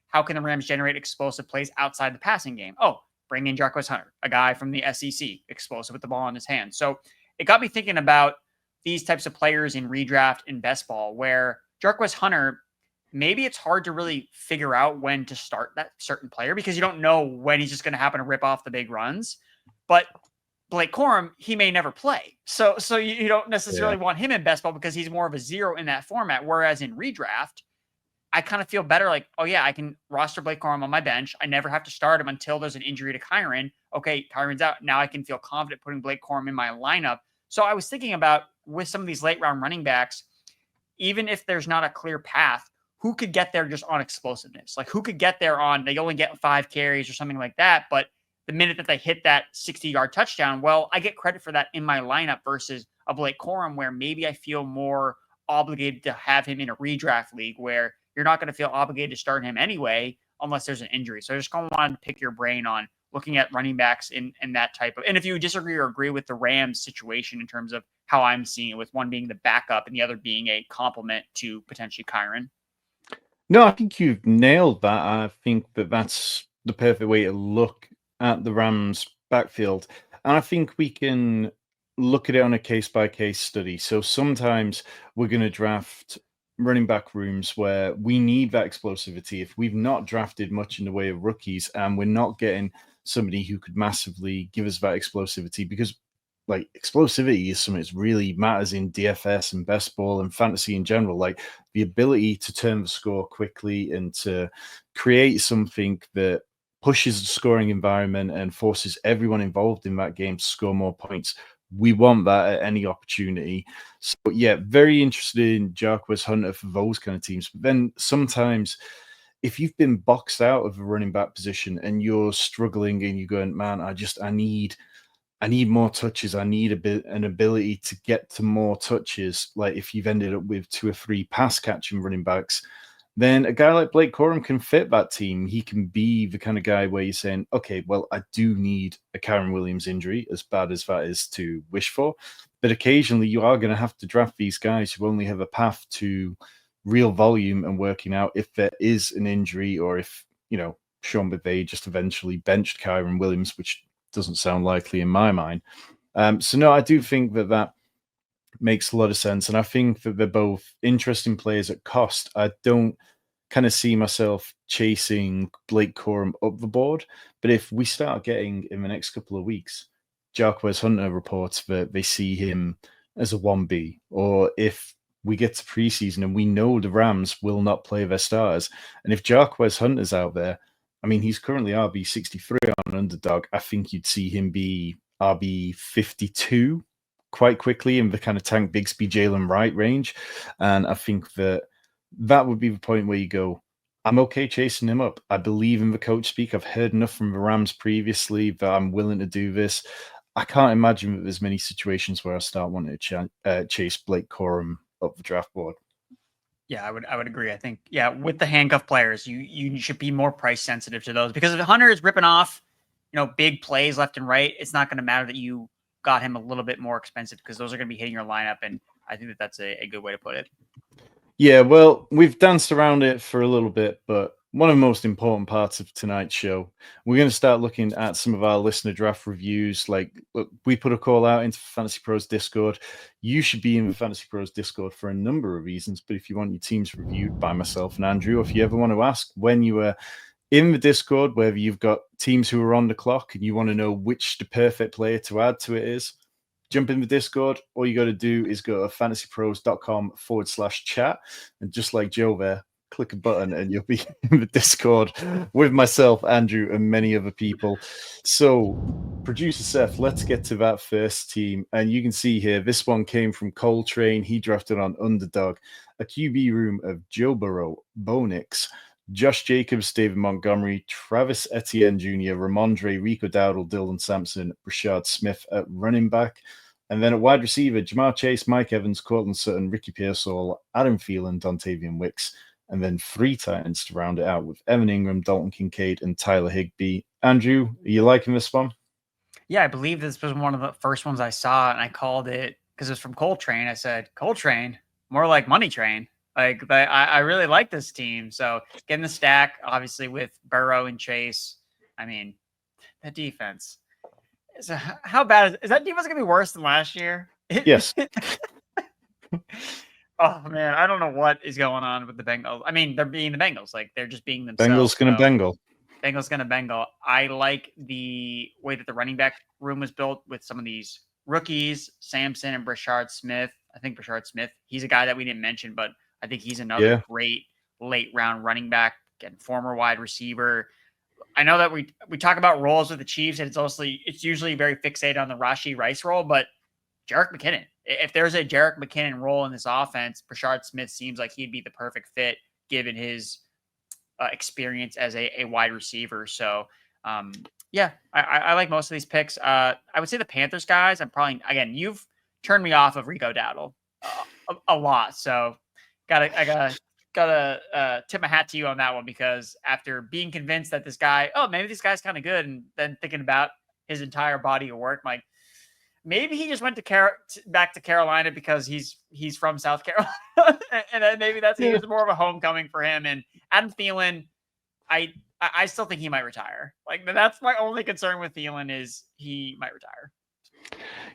How can the Rams generate explosive plays outside the passing game? Oh, bring in Jarquez Hunter, a guy from the SEC, explosive with the ball in his hand. So it got me thinking about these types of players in redraft and best ball, where Jarquez Hunter, maybe it's hard to really figure out when to start that certain player because you don't know when he's just going to happen to rip off the big runs. But Blake Corum, he may never play. So you don't necessarily want him in best ball because he's more of a zero in that format. Whereas in redraft, I kind of feel better like, oh yeah, I can roster Blake Corum on my bench. I never have to start him until there's an injury to Kyren. Okay, Kyren's out. Now I can feel confident putting Blake Corum in my lineup. So I was thinking about with some of these late round running backs, even if there's not a clear path, who could get there just on explosiveness? Like who could get there on, they only get 5 carries or something like that. But the minute that they hit that 60-yard touchdown, well, I get credit for that in my lineup versus a Blake Corum where maybe I feel more obligated to have him in a redraft league where you're not going to feel obligated to start him anyway unless there's an injury. So I just kind of wanted to pick your brain on looking at running backs in that type of, and if you disagree or agree with the Rams situation in terms of how I'm seeing it, with one being the backup and the other being a complement to potentially Kyren. No, I think you've nailed that. I think that's the perfect way to look at the Rams backfield. And I think we can look at it on a case-by-case study. So sometimes we're going to draft running back rooms where we need that explosivity. If we've not drafted much in the way of rookies and we're not getting somebody who could massively give us that explosivity, because like explosivity is something that really matters in DFS and best ball and fantasy in general. Like the ability to turn the score quickly and to create something that pushes the scoring environment and forces everyone involved in that game to score more points. We want that at any opportunity. So yeah, very interested in Jarquez Hunter for those kind of teams. But then sometimes if you've been boxed out of a running back position and you're struggling and you're going, man, I need more touches. I need an ability to get to more touches. Like if you've ended up with 2 or 3 pass catching running backs, then a guy like Blake Corum can fit that team. He can be the kind of guy where you're saying, okay, well, I do need a Kyren Williams injury, as bad as that is to wish for. But occasionally you are going to have to draft these guys who only have a path to real volume and working out if there is an injury or if, Sean McVay just eventually benched Kyren Williams, which doesn't sound likely in my mind. So no, I do think that makes a lot of sense. And I think that they're both interesting players at cost. I don't kind of see myself chasing Blake Corum up the board. But if we start getting in the next couple of weeks, Jarquez Hunter reports that they see him as a 1B, or if we get to preseason and we know the Rams will not play their stars, and if Jarquez Hunter's out there, I mean, he's currently RB 63 on Underdog. I think you'd see him be RB 52 quite quickly in the kind of Tank Bigsby, Jalen Wright range. And I think that would be the point where you go, I'm okay chasing him up. I believe in the coach speak. I've heard enough from the Rams previously that I'm willing to do this. I can't imagine that there's many situations where I start wanting to chase Blake Corum up the draft board. Yeah, I would agree. I think, yeah, with the handcuff players, you should be more price sensitive to those, because if Hunter is ripping off, big plays left and right, it's not going to matter that you got him a little bit more expensive, because those are going to be hitting your lineup. And I think that's a good way to put it. Yeah, well, we've danced around it for a little bit, but one of the most important parts of tonight's show, we're going to start looking at some of our listener draft reviews. Like, look, we put a call out into Fantasy Pros Discord. You should be in the Fantasy Pros Discord for a number of reasons, but if you want your teams reviewed by myself and Andrew, or if you ever want to ask when you are in the Discord, whether you've got teams who are on the clock and you want to know which the perfect player to add to it is, jump in the Discord. All you got to do is go to fantasypros.com/chat. And just like Joe there, click a button and you'll be in the Discord with myself, Andrew, and many other people. So, producer Seth, let's get to that first team. And you can see here, this one came from Coltrane. He drafted on Underdog, a QB room of Joe Burrow, Bo Nix, Josh Jacobs, David Montgomery, Travis Etienne Jr., Ramondre, Rico Dowdle, Dillon Sampson, Rashad Smith at running back. And then at wide receiver, Jamar Chase, Mike Evans, Cortland Sutton, Ricky Pearsall, Adam Thielen, Dontavian Wicks. And then 3 Titans to round it out with Evan Ingram, Dalton Kincaid, and Tyler Higbee. Andrew, are you liking this one? Yeah, I believe this was one of the first ones I saw, and I called it, because it was from Coltrane. I said, Coltrane, more like Money Train. Like, I really like this team. So getting the stack, obviously, with Burrow and Chase, I mean, the defense. So how bad is that defense going to be worse than last year? Yes. Oh man, I don't know what is going on with the Bengals. I mean, they're being the Bengals. Like they're just being themselves. Bengals gonna Bengal. Bengals gonna Bengal. I like the way that the running back room was built with some of these rookies, Sampson and Rashad Smith. I think Rashad Smith, he's a guy that we didn't mention, but I think he's another great late round running back and former wide receiver. I know that we talk about roles with the Chiefs, and it's usually very fixated on the Rashee Rice role, but Jerick McKinnon. If there's a Jerick McKinnon role in this offense, Rashad Smith seems like he'd be the perfect fit given his experience as a wide receiver. So, yeah, I like most of these picks. I would say the Panthers guys. I'm probably again. You've turned me off of Rico Dowdle a lot, so I gotta tip my hat to you on that one because after being convinced that this guy, maybe this guy's kind of good, and then thinking about his entire body of work, like maybe he just went to back to Carolina because he's from South Carolina, and then maybe he was more of a homecoming for him. And Adam Thielen, I still think he might retire. Like that's my only concern with Thielen is he might retire.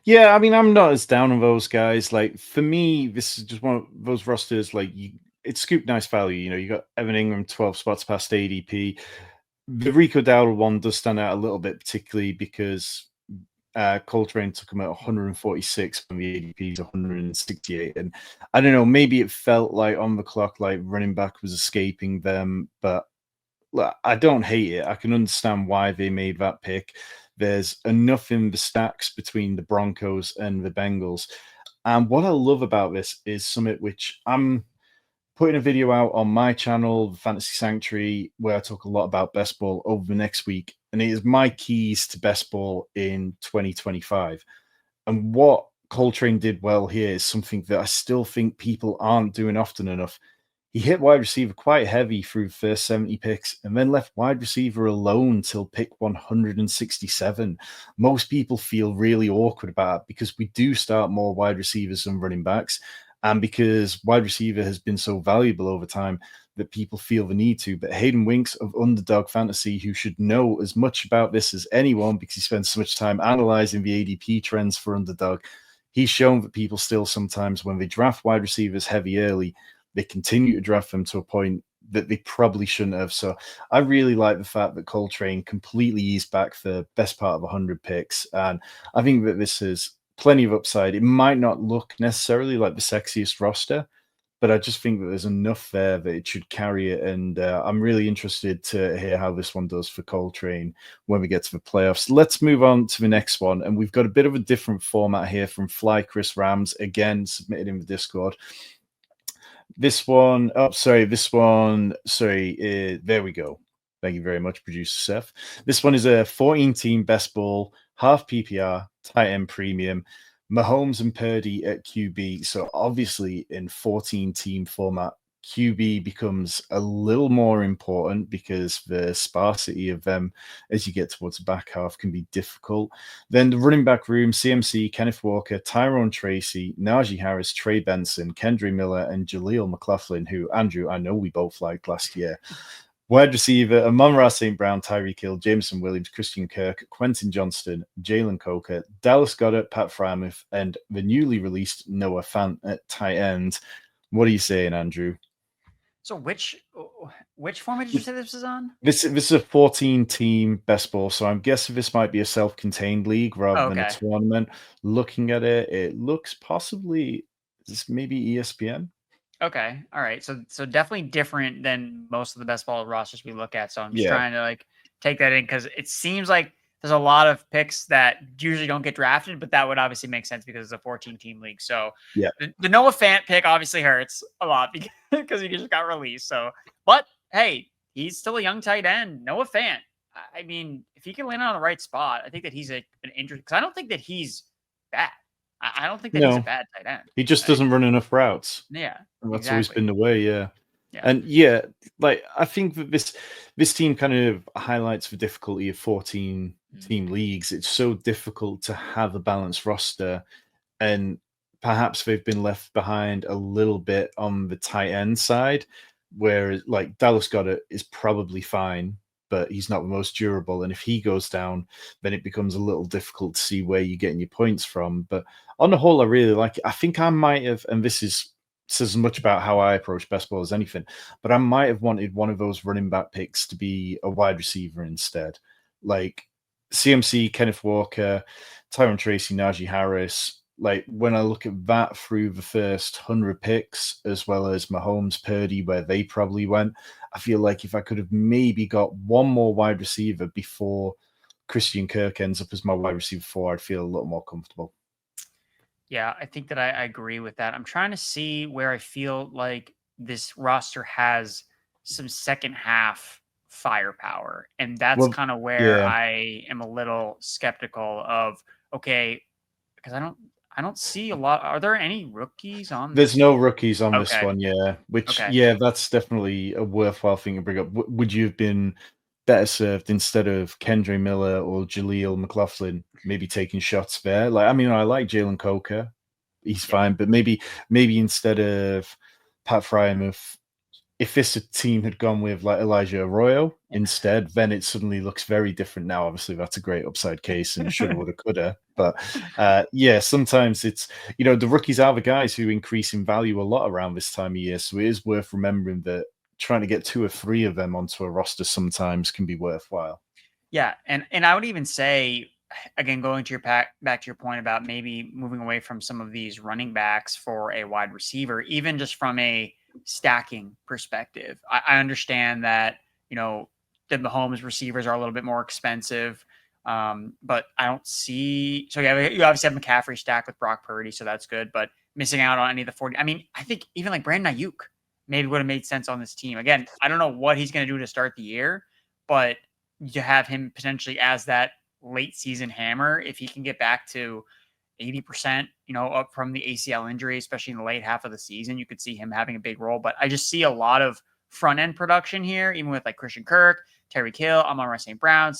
Yeah, I mean, I'm not as down on those guys. Like for me, this is just one of those rosters. Like it's scoop nice value. You know, you got Evan Ingram 12 spots past ADP. The Rico Dowdle one does stand out a little bit, particularly because Coltrane took him at 146 when the ADP is 168. And I don't know, maybe it felt like on the clock, like running back was escaping them, but I don't hate it. I can understand why they made that pick. There's enough in the stacks between the Broncos and the Bengals. And what I love about this is something which I'm putting a video out on my channel, Fantasy Sanctuary, where I talk a lot about best ball over the next week. And it is my keys to best ball in 2025. And what Coltrane did well here is something that I still think people aren't doing often enough. He hit wide receiver quite heavy through the first 70 picks and then left wide receiver alone till pick 167. Most people feel really awkward about it because we do start more wide receivers than running backs. And because wide receiver has been so valuable over time that people feel the need to. But Hayden Winks of Underdog Fantasy, who should know as much about this as anyone because he spends so much time analyzing the ADP trends for Underdog, he's shown that people still sometimes, when they draft wide receivers heavy early, they continue to draft them to a point that they probably shouldn't have. So I really like the fact that Coltrane completely eased back the best part of 100 picks. And I think that this is plenty of upside. It might not look necessarily like the sexiest roster, but I just think that there's enough there that it should carry it. And I'm really interested to hear how this one does for Coltrane when we get to the playoffs. Let's move on to the next one. And we've got a bit of a different format here from Fly Chris Rams, again, submitted in the Discord. There we go. Thank you very much, producer Seth. This one is a 14-team best ball, half PPR, tight end premium, Mahomes and Purdy at QB. So obviously in 14-team format, QB becomes a little more important because the sparsity of them as you get towards the back half can be difficult. Then the running back room, CMC, Kenneth Walker, Tyrone Tracy, Najee Harris, Trey Benson, Kendre Miller, and Jaleel McLaughlin, who, Andrew, I know we both liked last year. Wide receiver, Amon-Ra St. Brown, Tyreek Hill, Jameson Williams, Christian Kirk, Quentin Johnston, Jalen Coker, Dallas Goedert, Pat Freiermuth, and the newly released Noah Fant at tight end. What are you saying, Andrew? So which format did you say this is on? This is a 14-team best ball, so I'm guessing this might be a self-contained league rather than a tournament. Looking at it, it looks possibly maybe ESPN. Okay, all right. So definitely different than most of the best ball rosters we look at. So I'm just trying to take that in because it seems like there's a lot of picks that usually don't get drafted, but that would obviously make sense because it's a 14-team league. So the Noah Fant pick obviously hurts a lot because he just got released. So, but hey, he's still a young tight end. Noah Fant. I mean, if he can land on the right spot, I think that he's an interesting because I don't think that he's bad. I don't think that he's a bad tight end. He just doesn't run enough routes. Yeah. That's always been the way, yeah. And I think that this team kind of highlights the difficulty of 14-team leagues. It's so difficult to have a balanced roster, and perhaps they've been left behind a little bit on the tight end side, where like Dallas Goedert is probably fine, but he's not the most durable. And if he goes down, then it becomes a little difficult to see where you're getting your points from. But on the whole, I really like it. I think I might have, and this says as much about how I approach best ball as anything, but I might have wanted one of those running back picks to be a wide receiver instead. Like CMC, Kenneth Walker, Tyron Tracy, Najee Harris. Like when I look at that through the first 100 picks, as well as Mahomes, Purdy, where they probably went, I feel like if I could have maybe got one more wide receiver before Christian Kirk ends up as my wide receiver 4, I'd feel a little more comfortable. Yeah, I think that I agree with that. I'm trying to see where I feel like this roster has some second half firepower. And that's Well, kind of where yeah, I am a little skeptical of, okay, because I don't see a lot. Are there any rookies on there's this? no rookies on this Okay. one, yeah. Which, Okay. yeah, that's definitely a worthwhile thing to bring up. Would you have been better served instead of Kendre Miller or Jaleel McLaughlin maybe taking shots there? Like, I mean, I like Jalen Coker, he's Yeah. fine, but maybe instead of Pat Fryermuth, if this team had gone with like Elijah Arroyo instead, then it suddenly looks very different. Now, obviously, that's a great upside case and shoulda, woulda, coulda. But yeah, sometimes it's the rookies are the guys who increase in value a lot around this time of year. So it is worth remembering that trying to get 2 or 3 of them onto a roster sometimes can be worthwhile. Yeah, and I would even say, again, going to your back to your point about maybe moving away from some of these running backs for a wide receiver, even just from a stacking perspective. I understand that the Mahomes receivers are a little bit more expensive, but I don't see. So yeah, you obviously have McCaffrey stacked with Brock Purdy, so that's good. But missing out on any of the 40. I mean, I think even like Brandon Ayuk maybe would have made sense on this team. Again, I don't know what he's going to do to start the year, but you have him potentially as that late season hammer if he can get back to 80%, up from the ACL injury, especially in the late half of the season. You could see him having a big role, but I just see a lot of front end production here, even with like Christian Kirk, Tyreek Hill, Amon-Ra St. Brown.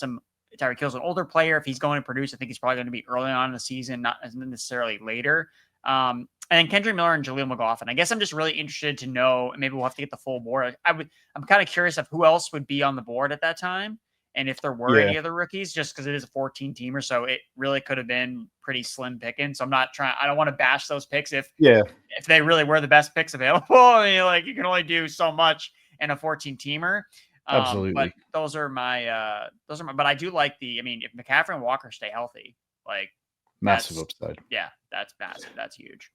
Tyreek Hill's an older player. If he's going to produce, I think he's probably going to be early on in the season, not necessarily later. And then Kendrick Miller and Jaleel McLaughlin. I guess I'm just really interested to know, and maybe we'll have to get the full board. I'm kind of curious of who else would be on the board at that time. And if there were Yeah, any other rookies, just because it is a 14-teamer, so it really could have been pretty slim picking. So I don't want to bash those picks if yeah, they really were the best picks available. I mean, like you can only do so much in a 14-teamer. But absolutely. those are my, but I do like if McCaffrey and Walker stay healthy, like Massive upside. that's massive. That's huge.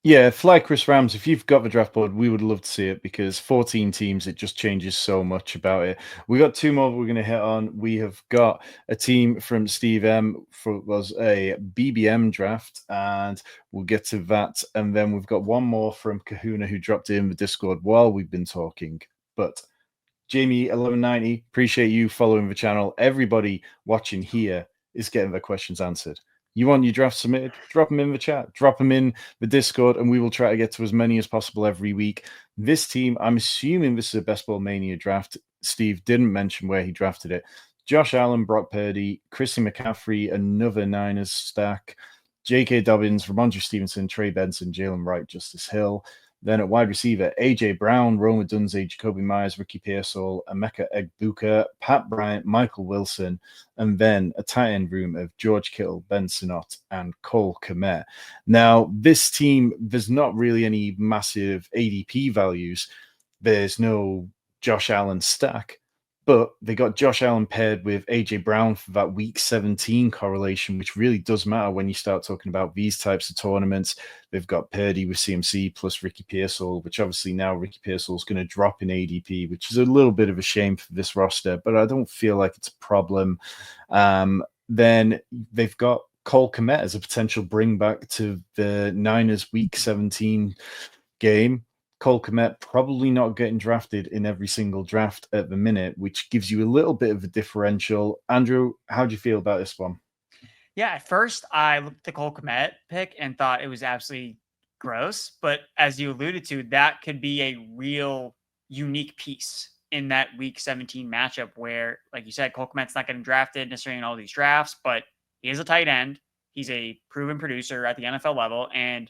Yeah, fly Chris Rams. If you've got the draft board, we would love to see it because 14 teams, it just changes so much about it. We got 2 more we're going to hit on. We have got a team from Steve M was a BBM draft, and we'll get to that. And then we've got one more from Kahuna who dropped in the Discord while we've been talking. But Jamie 1190, appreciate you following the channel. Everybody watching here is getting their questions answered. You want your draft submitted? Drop them in the chat, drop them in the Discord, and we will try to get to as many as possible every week. This team, I'm assuming this is a Best Ball Mania draft. Steve didn't mention where he drafted it. Josh Allen, Brock Purdy, Christian McCaffrey, another Niners stack, J.K. Dobbins, Ramondre Stevenson, Trey Benson, Jalen Wright, Justice Hill. Then at wide receiver, A.J. Brown, Roma Dunze, Jacoby Myers, Ricky Pearsall, Emeka Egbuka, Pat Bryant, Michael Wilson, and then a tight end room of George Kittle, Ben Sinnott, and Cole Kmet. Now, this team, there's not really any massive ADP values. There's no Josh Allen stack, but they got Josh Allen paired with AJ Brown for that week 17 correlation, which really does matter when you start talking about these types of tournaments. They've got Purdy with CMC plus Ricky Pearsall, which obviously now Ricky Pearsall is going to drop in ADP, which is a little bit of a shame for this roster, but I don't feel like it's a problem. Then they've got Cole Kmet as a potential bring back to the Niners week 17 game. Cole Kmet probably not getting drafted in every single draft at the minute, which gives you a little bit of a differential. Andrew, how do you feel about this one? Yeah, at first I looked at the Cole Kmet pick and thought it was absolutely gross. But as you alluded to, that could be a real unique piece in that week 17 matchup where, like you said, Cole Kmet's not getting drafted necessarily in all these drafts, but he is a tight end. He's a proven producer at the NFL level, and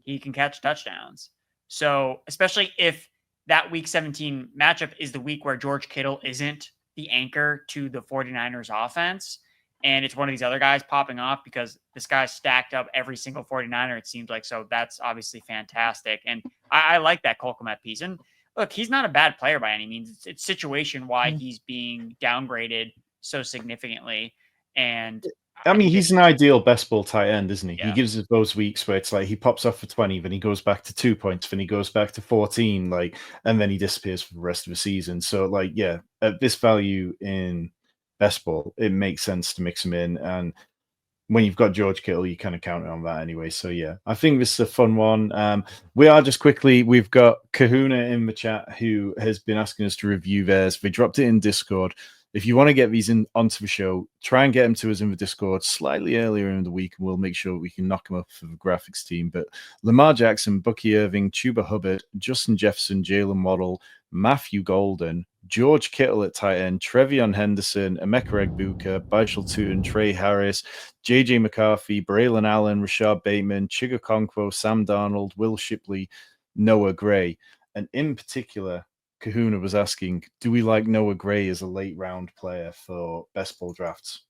he can catch touchdowns. So, especially if that week 17 matchup is the week where George Kittle isn't the anchor to the 49ers offense. And it's one of these other guys popping off because this guy's stacked up every single 49er, it seems like. So that's obviously fantastic. And I like that Cole Kmet piece. And look, he's not a bad player by any means. It's situation why he's being downgraded so significantly. And I mean, he's an ideal best ball tight end, isn't he? Yeah. He gives us those weeks where it's like he pops off for 20, then he goes back to 2 points, then he goes back to 14, like, and then he disappears for the rest of the season. So, like, yeah, at this value in best ball, it makes sense to mix him in. And when you've got George Kittle, you kind of count on that anyway. So, yeah, I think this is a fun one. We've got Kahuna in the chat who has been asking us to review theirs. They dropped it in Discord. If you want to get these in onto the show, try and get them to us in the Discord slightly earlier in the week, and we'll make sure we can knock them up for the graphics team. But Lamar Jackson, Bucky Irving, Chuba Hubbard, Justin Jefferson, Jalen Waddle, Matthew Golden, George Kittle at tight end, Trevion Henderson, Emeka Egbuka, Bishal Tootin, Trey Harris, JJ McCarthy, Braylon Allen, Rashad Bateman, Chiga Okonkwo, Sam Darnold, Will Shipley, Noah Gray. And in particular, Kahuna was asking, do we like Noah Gray as a late round player for best ball drafts?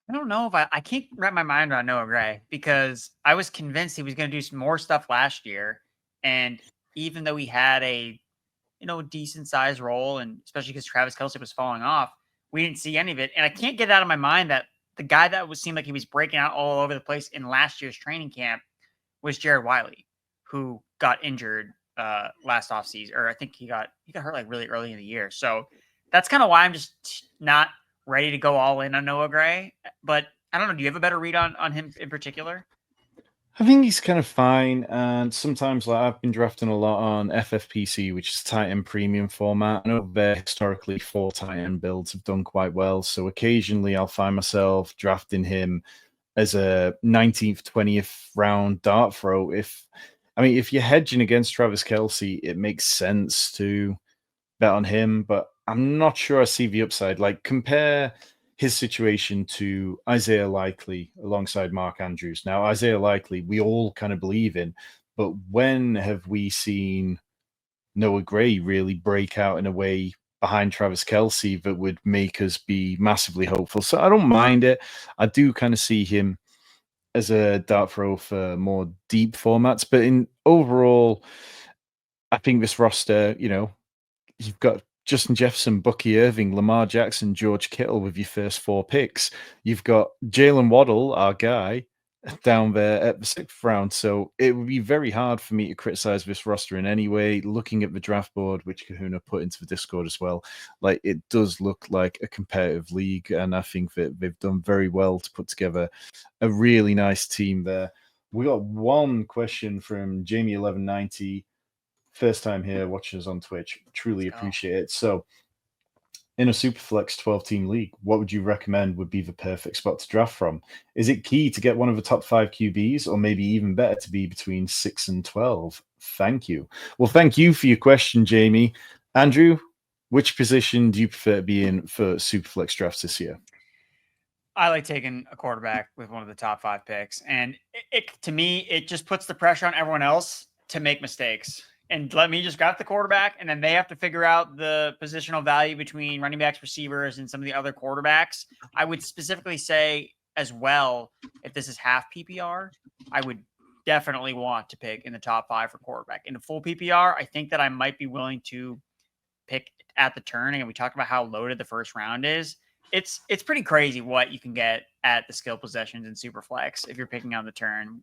I don't know if I can't wrap my mind around Noah Gray because I was convinced he was going to do some more stuff last year. And even though he had a, decent sized role, and especially because Travis Kelce was falling off, we didn't see any of it. And I can't get out of my mind that the guy that seemed like he was breaking out all over the place in last year's training camp was Jared Wiley, who got injured last offseason, or I think he got hurt like really early in the year. So that's kind of why I'm just not ready to go all in on Noah Gray. But I don't know. Do you have a better read on him in particular? I think he's kind of fine. And sometimes, like, I've been drafting a lot on FFPC, which is tight end premium format. I know their historically 4 tight end builds have done quite well. So occasionally I'll find myself drafting him as a 19th, 20th round dart throw. If you're hedging against Travis Kelce, it makes sense to bet on him, but I'm not sure I see the upside. Like, compare his situation to Isaiah Likely alongside Mark Andrews. Now, Isaiah Likely, we all kind of believe in, but when have we seen Noah Gray really break out in a way behind Travis Kelce that would make us be massively hopeful? So I don't mind it. I do kind of see him as a dart throw for more deep formats, but in overall, I think this roster, you've got Justin Jefferson, Bucky Irving, Lamar Jackson, George Kittle with your first 4 picks. You've got Jalen Waddle, our guy, down there at the 6th round. So it would be very hard for me to criticize this roster in any way. Looking at the draft board, which Kahuna put into the Discord as well, like, it does look like a competitive league. And I think that they've done very well to put together a really nice team there. We got one question from Jamie1190. First time here watching us on Twitch. Truly appreciate it. So, in a Superflex 12-team league, what would you recommend would be the perfect spot to draft from? Is it key to get one of the top 5 QBs, or maybe even better to be between 6 and 12? Thank you. Well, thank you for your question, Jamie. Andrew, which position do you prefer to be in for Superflex drafts this year? I like taking a quarterback with one of the top 5 picks. And to me, it just puts the pressure on everyone else to make mistakes. And let me just grab the quarterback, and then they have to figure out the positional value between running backs, receivers, and some of the other quarterbacks. I would specifically say as well, if this is half PPR, I would definitely want to pick in the top 5 for quarterback. In a full PPR, I think that I might be willing to pick at the turn. And we talked about how loaded the first round is. It's pretty crazy what you can get at the skill possessions in Superflex if you're picking on the turn.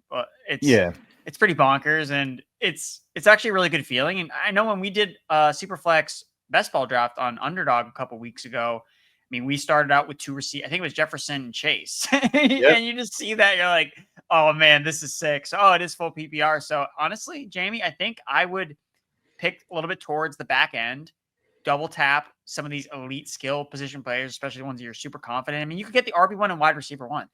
It's pretty bonkers, and it's actually a really good feeling. And I know when we did Superflex best ball draft on Underdog a couple weeks ago, I mean, we started out with 2 receivers. I think it was Jefferson and Chase. Yep. And you just see that, you're like, oh man, this is sick. So, it is full PPR. So honestly, Jamie, I think I would pick a little bit towards the back end, double tap some of these elite skill position players, especially the ones that you're super confident. I mean, you could get the RB1 and wide receiver 1,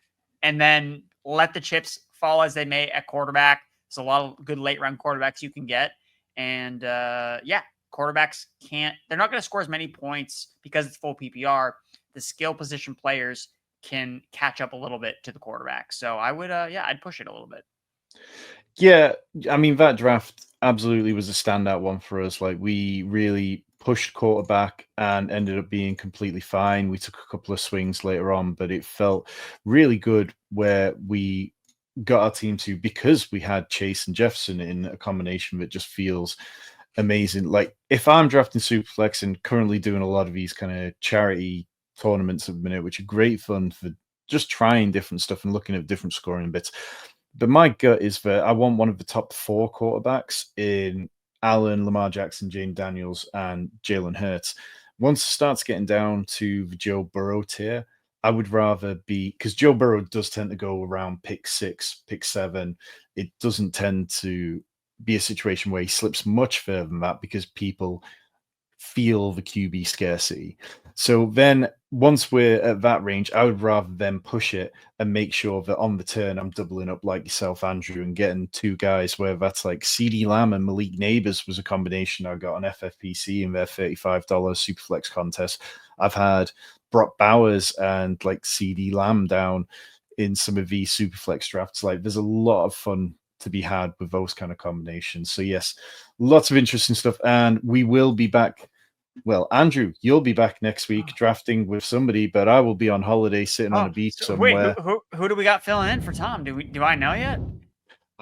and then let the chips fall as they may at quarterback. There's a lot of good late round quarterbacks you can get. And quarterbacks they're not going to score as many points because it's full PPR. The skill position players can catch up a little bit to the quarterback. So I would, I'd push it a little bit. Yeah. I mean, that draft absolutely was a standout one for us. Like, we really pushed quarterback and ended up being completely fine. We took a couple of swings later on, but it felt really good where we got our team to, because we had Chase and Jefferson in a combination that just feels amazing. Like if I'm drafting Superflex and currently doing a lot of these kind of charity tournaments at the minute, which are great fun for just trying different stuff and looking at different scoring bits. But my gut is that I want one of the top 4 quarterbacks in Allen, Lamar Jackson, Jane Daniels, and Jalen Hurts. Once it starts getting down to the Joe Burrow tier, I would rather be, because Joe Burrow does tend to go around pick 6, pick 7. It doesn't tend to be a situation where he slips much further than that because people feel the QB scarcity. So then once we're at that range, I would rather then push it and make sure that on the turn I'm doubling up like yourself, Andrew, and getting 2 guys, where that's like CD Lamb and Malik Neighbors was a combination I got on FFPC in their $35 Superflex contest. I've had Brock Bowers and like CD Lamb down in some of these Superflex drafts. Like there's a lot of fun to be had with those kind of combinations. So yes, lots of interesting stuff. And we will be back. Well, Andrew, you'll be back next week drafting with somebody, but I will be on holiday sitting on a beach somewhere. Wait, who do we got filling in for Tom? Do I know yet?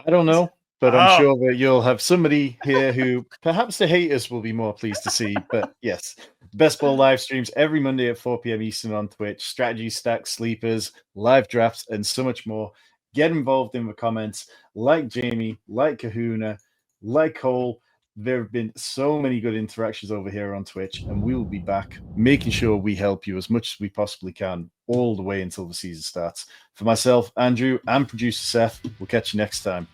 I don't know, but I'm sure that you'll have somebody here who perhaps the haters will be more pleased to see. But yes, Best Ball live streams every Monday at 4 p.m. Eastern on Twitch, strategy stacks, sleepers, live drafts, and so much more. Get involved in the comments, like Jamie, like Kahuna, like Cole. There have been so many good interactions over here on Twitch, and we will be back making sure we help you as much as we possibly can all the way until the season starts. For myself, Andrew, and producer Seth, we'll catch you next time.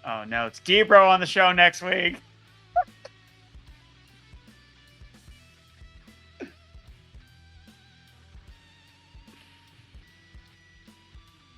Oh no, it's Debro on the show next week.